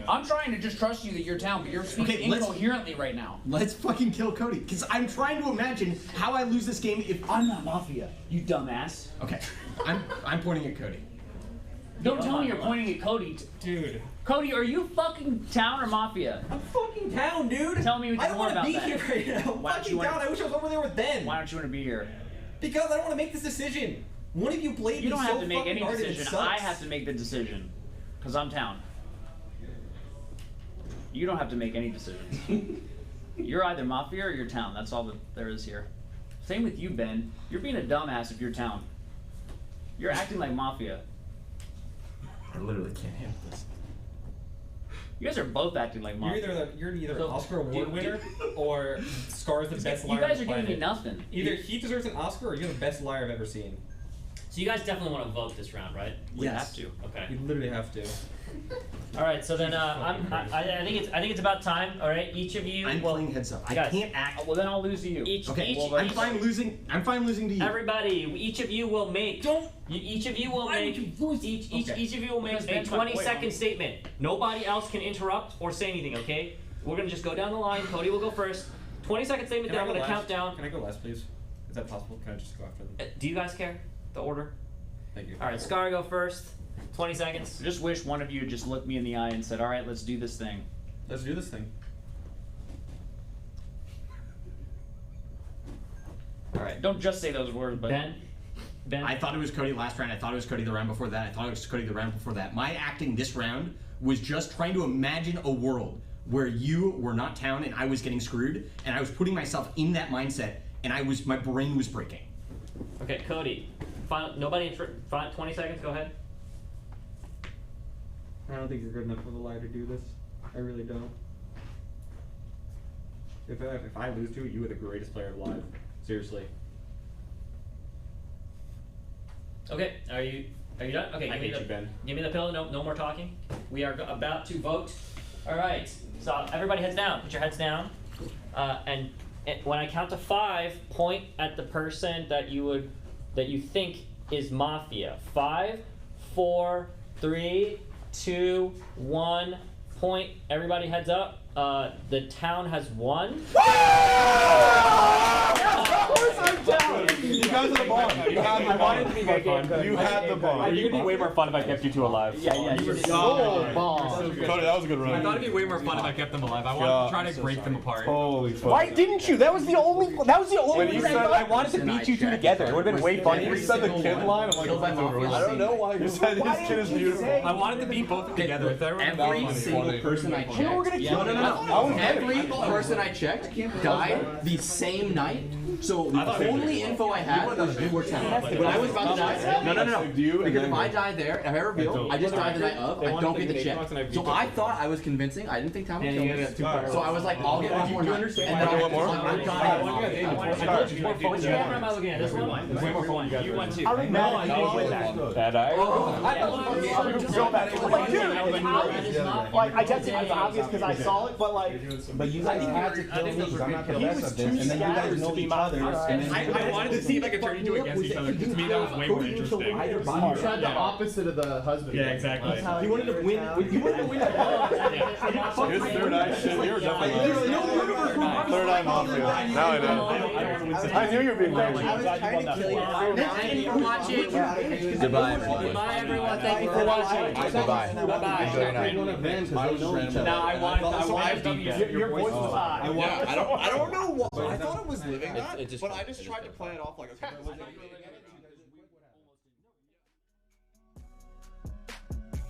I'm trying to just trust you that you're town, but you're speaking Okay, let's- incoherently right now. Let's fucking kill Cody, because I'm trying to imagine how I lose this game if I'm not Mafia, you dumbass. Okay, I'm pointing at Cody. Don't tell me you're pointing at Cody. Dude. Cody, are you fucking town or Mafia? I'm fucking down, dude. Tell me I don't more want to about be that. here right now. I'm Why don't fucking you wanna- down. I wish I was over there with Ben. Why don't you want to be here? Because I don't want to make this decision. One of you played You me don't so have to make fucking any hard and it decision. sucks. I have to make the decision. Because I'm town. You don't have to make any decisions. You're either Mafia or you're town. That's all that there is here. Same with you, Ben. You're being a dumbass if you're town. You're acting like Mafia. I literally can't handle this. You guys are both acting like Mafia. You're either So, an Oscar award winner or Scar's the best You liar. guys on are the giving me planet. nothing. Either he deserves an Oscar or you're the best liar I've ever seen. So you guys definitely want to vote this round, right? We have to. Okay. You literally have to. All right. So then, I think it's about time. All right. Each of you. I'm playing heads up. I guys, can't act. Well, then I'll lose to you. Okay, I'm fine losing. I'm fine losing to you. Everybody, each of you will make. Each of you will make. Each of you will make Because a Ben's my 20-second point. statement. Nobody else can interrupt or say anything. Okay? We're gonna just go down the line. Cody will go first. 20-second statement. Can Then I I'm go gonna last? count down. Can I go last, please? Is that possible? Can I just go after them? Do you guys care the order? Thank you. All right. Scar, go first. 20 seconds. I just wish one of you just looked me in the eye and said, all right, let's do this thing. Let's do this thing. All right. Don't just say those words, but Ben. I thought it was Cody last round. I thought it was Cody the round before that. I thought it was Cody the round before that. My acting this round was just trying to imagine a world where you were not town and I was getting screwed, and I was putting myself in that mindset, and my brain was breaking. Okay, Cody. final, nobody, 20 seconds, go ahead. I don't think you're good enough of a liar to do this. I really don't. If I lose to it, you are the greatest player alive. Seriously. Okay, are you done? Okay, I hate you, the, Ben. give me the pillow, no more talking. We are about to vote. Alright, so everybody heads down, put your heads down. And when I count to 5, point at the person that you think is Mafia. 5, 4, 3, 2, 1, point. Everybody heads up. The town has won. Of course I'm down! You guys are the bomb. You had the bomb. You had the bomb. You'd be way more fun if I kept you two alive. Yeah, you were so bomb. Cody, that was a good run. I thought it'd be way more fun if I kept them alive. I wanted to try to break them apart. Holy fuck. Why didn't you? That was the only When you reason said I wanted to beat you two together. It would have been way When funnier. you said the kid line, I'm like, I don't know why you said his kid is beautiful. I wanted to beat both of them together. Every single person I checked. You were gonna kill me. Every person I checked died the same night. So the only info I had was you were town. When I was about to die, no. Because if I die there, if I reveal, I just died the night of, I don't get the check. So I thought I was convincing. I didn't think town would kill me. So I was like, I'll get one more night. And then I was like, I'm dying. Which one am I looking at? This one? Way more fun. You won too. I remember you win that. I go back. Like, dude, like I guess it's obvious because I saw it, but like, But you guys had to kill me because I'm not the he best was at this, too and then you guys scattered know to be each my other. And then I wanted to see if I could turn you two against each other, because to me that was way more interesting. You tried the opposite of the husband. Yeah, exactly. He wanted to win. You wanted to win that ball. His third eye shit, you were definitely third eye Mafia. Now I know. I knew you were being very I was trying to kill you. Thank you for watching. Goodbye. Goodbye, everyone. Thank you for watching. Bye-bye. Bye-bye. Now I wanted to beat Ben. Your voice was high. I don't know what. I thought it was living that, but I just tried to play it off like a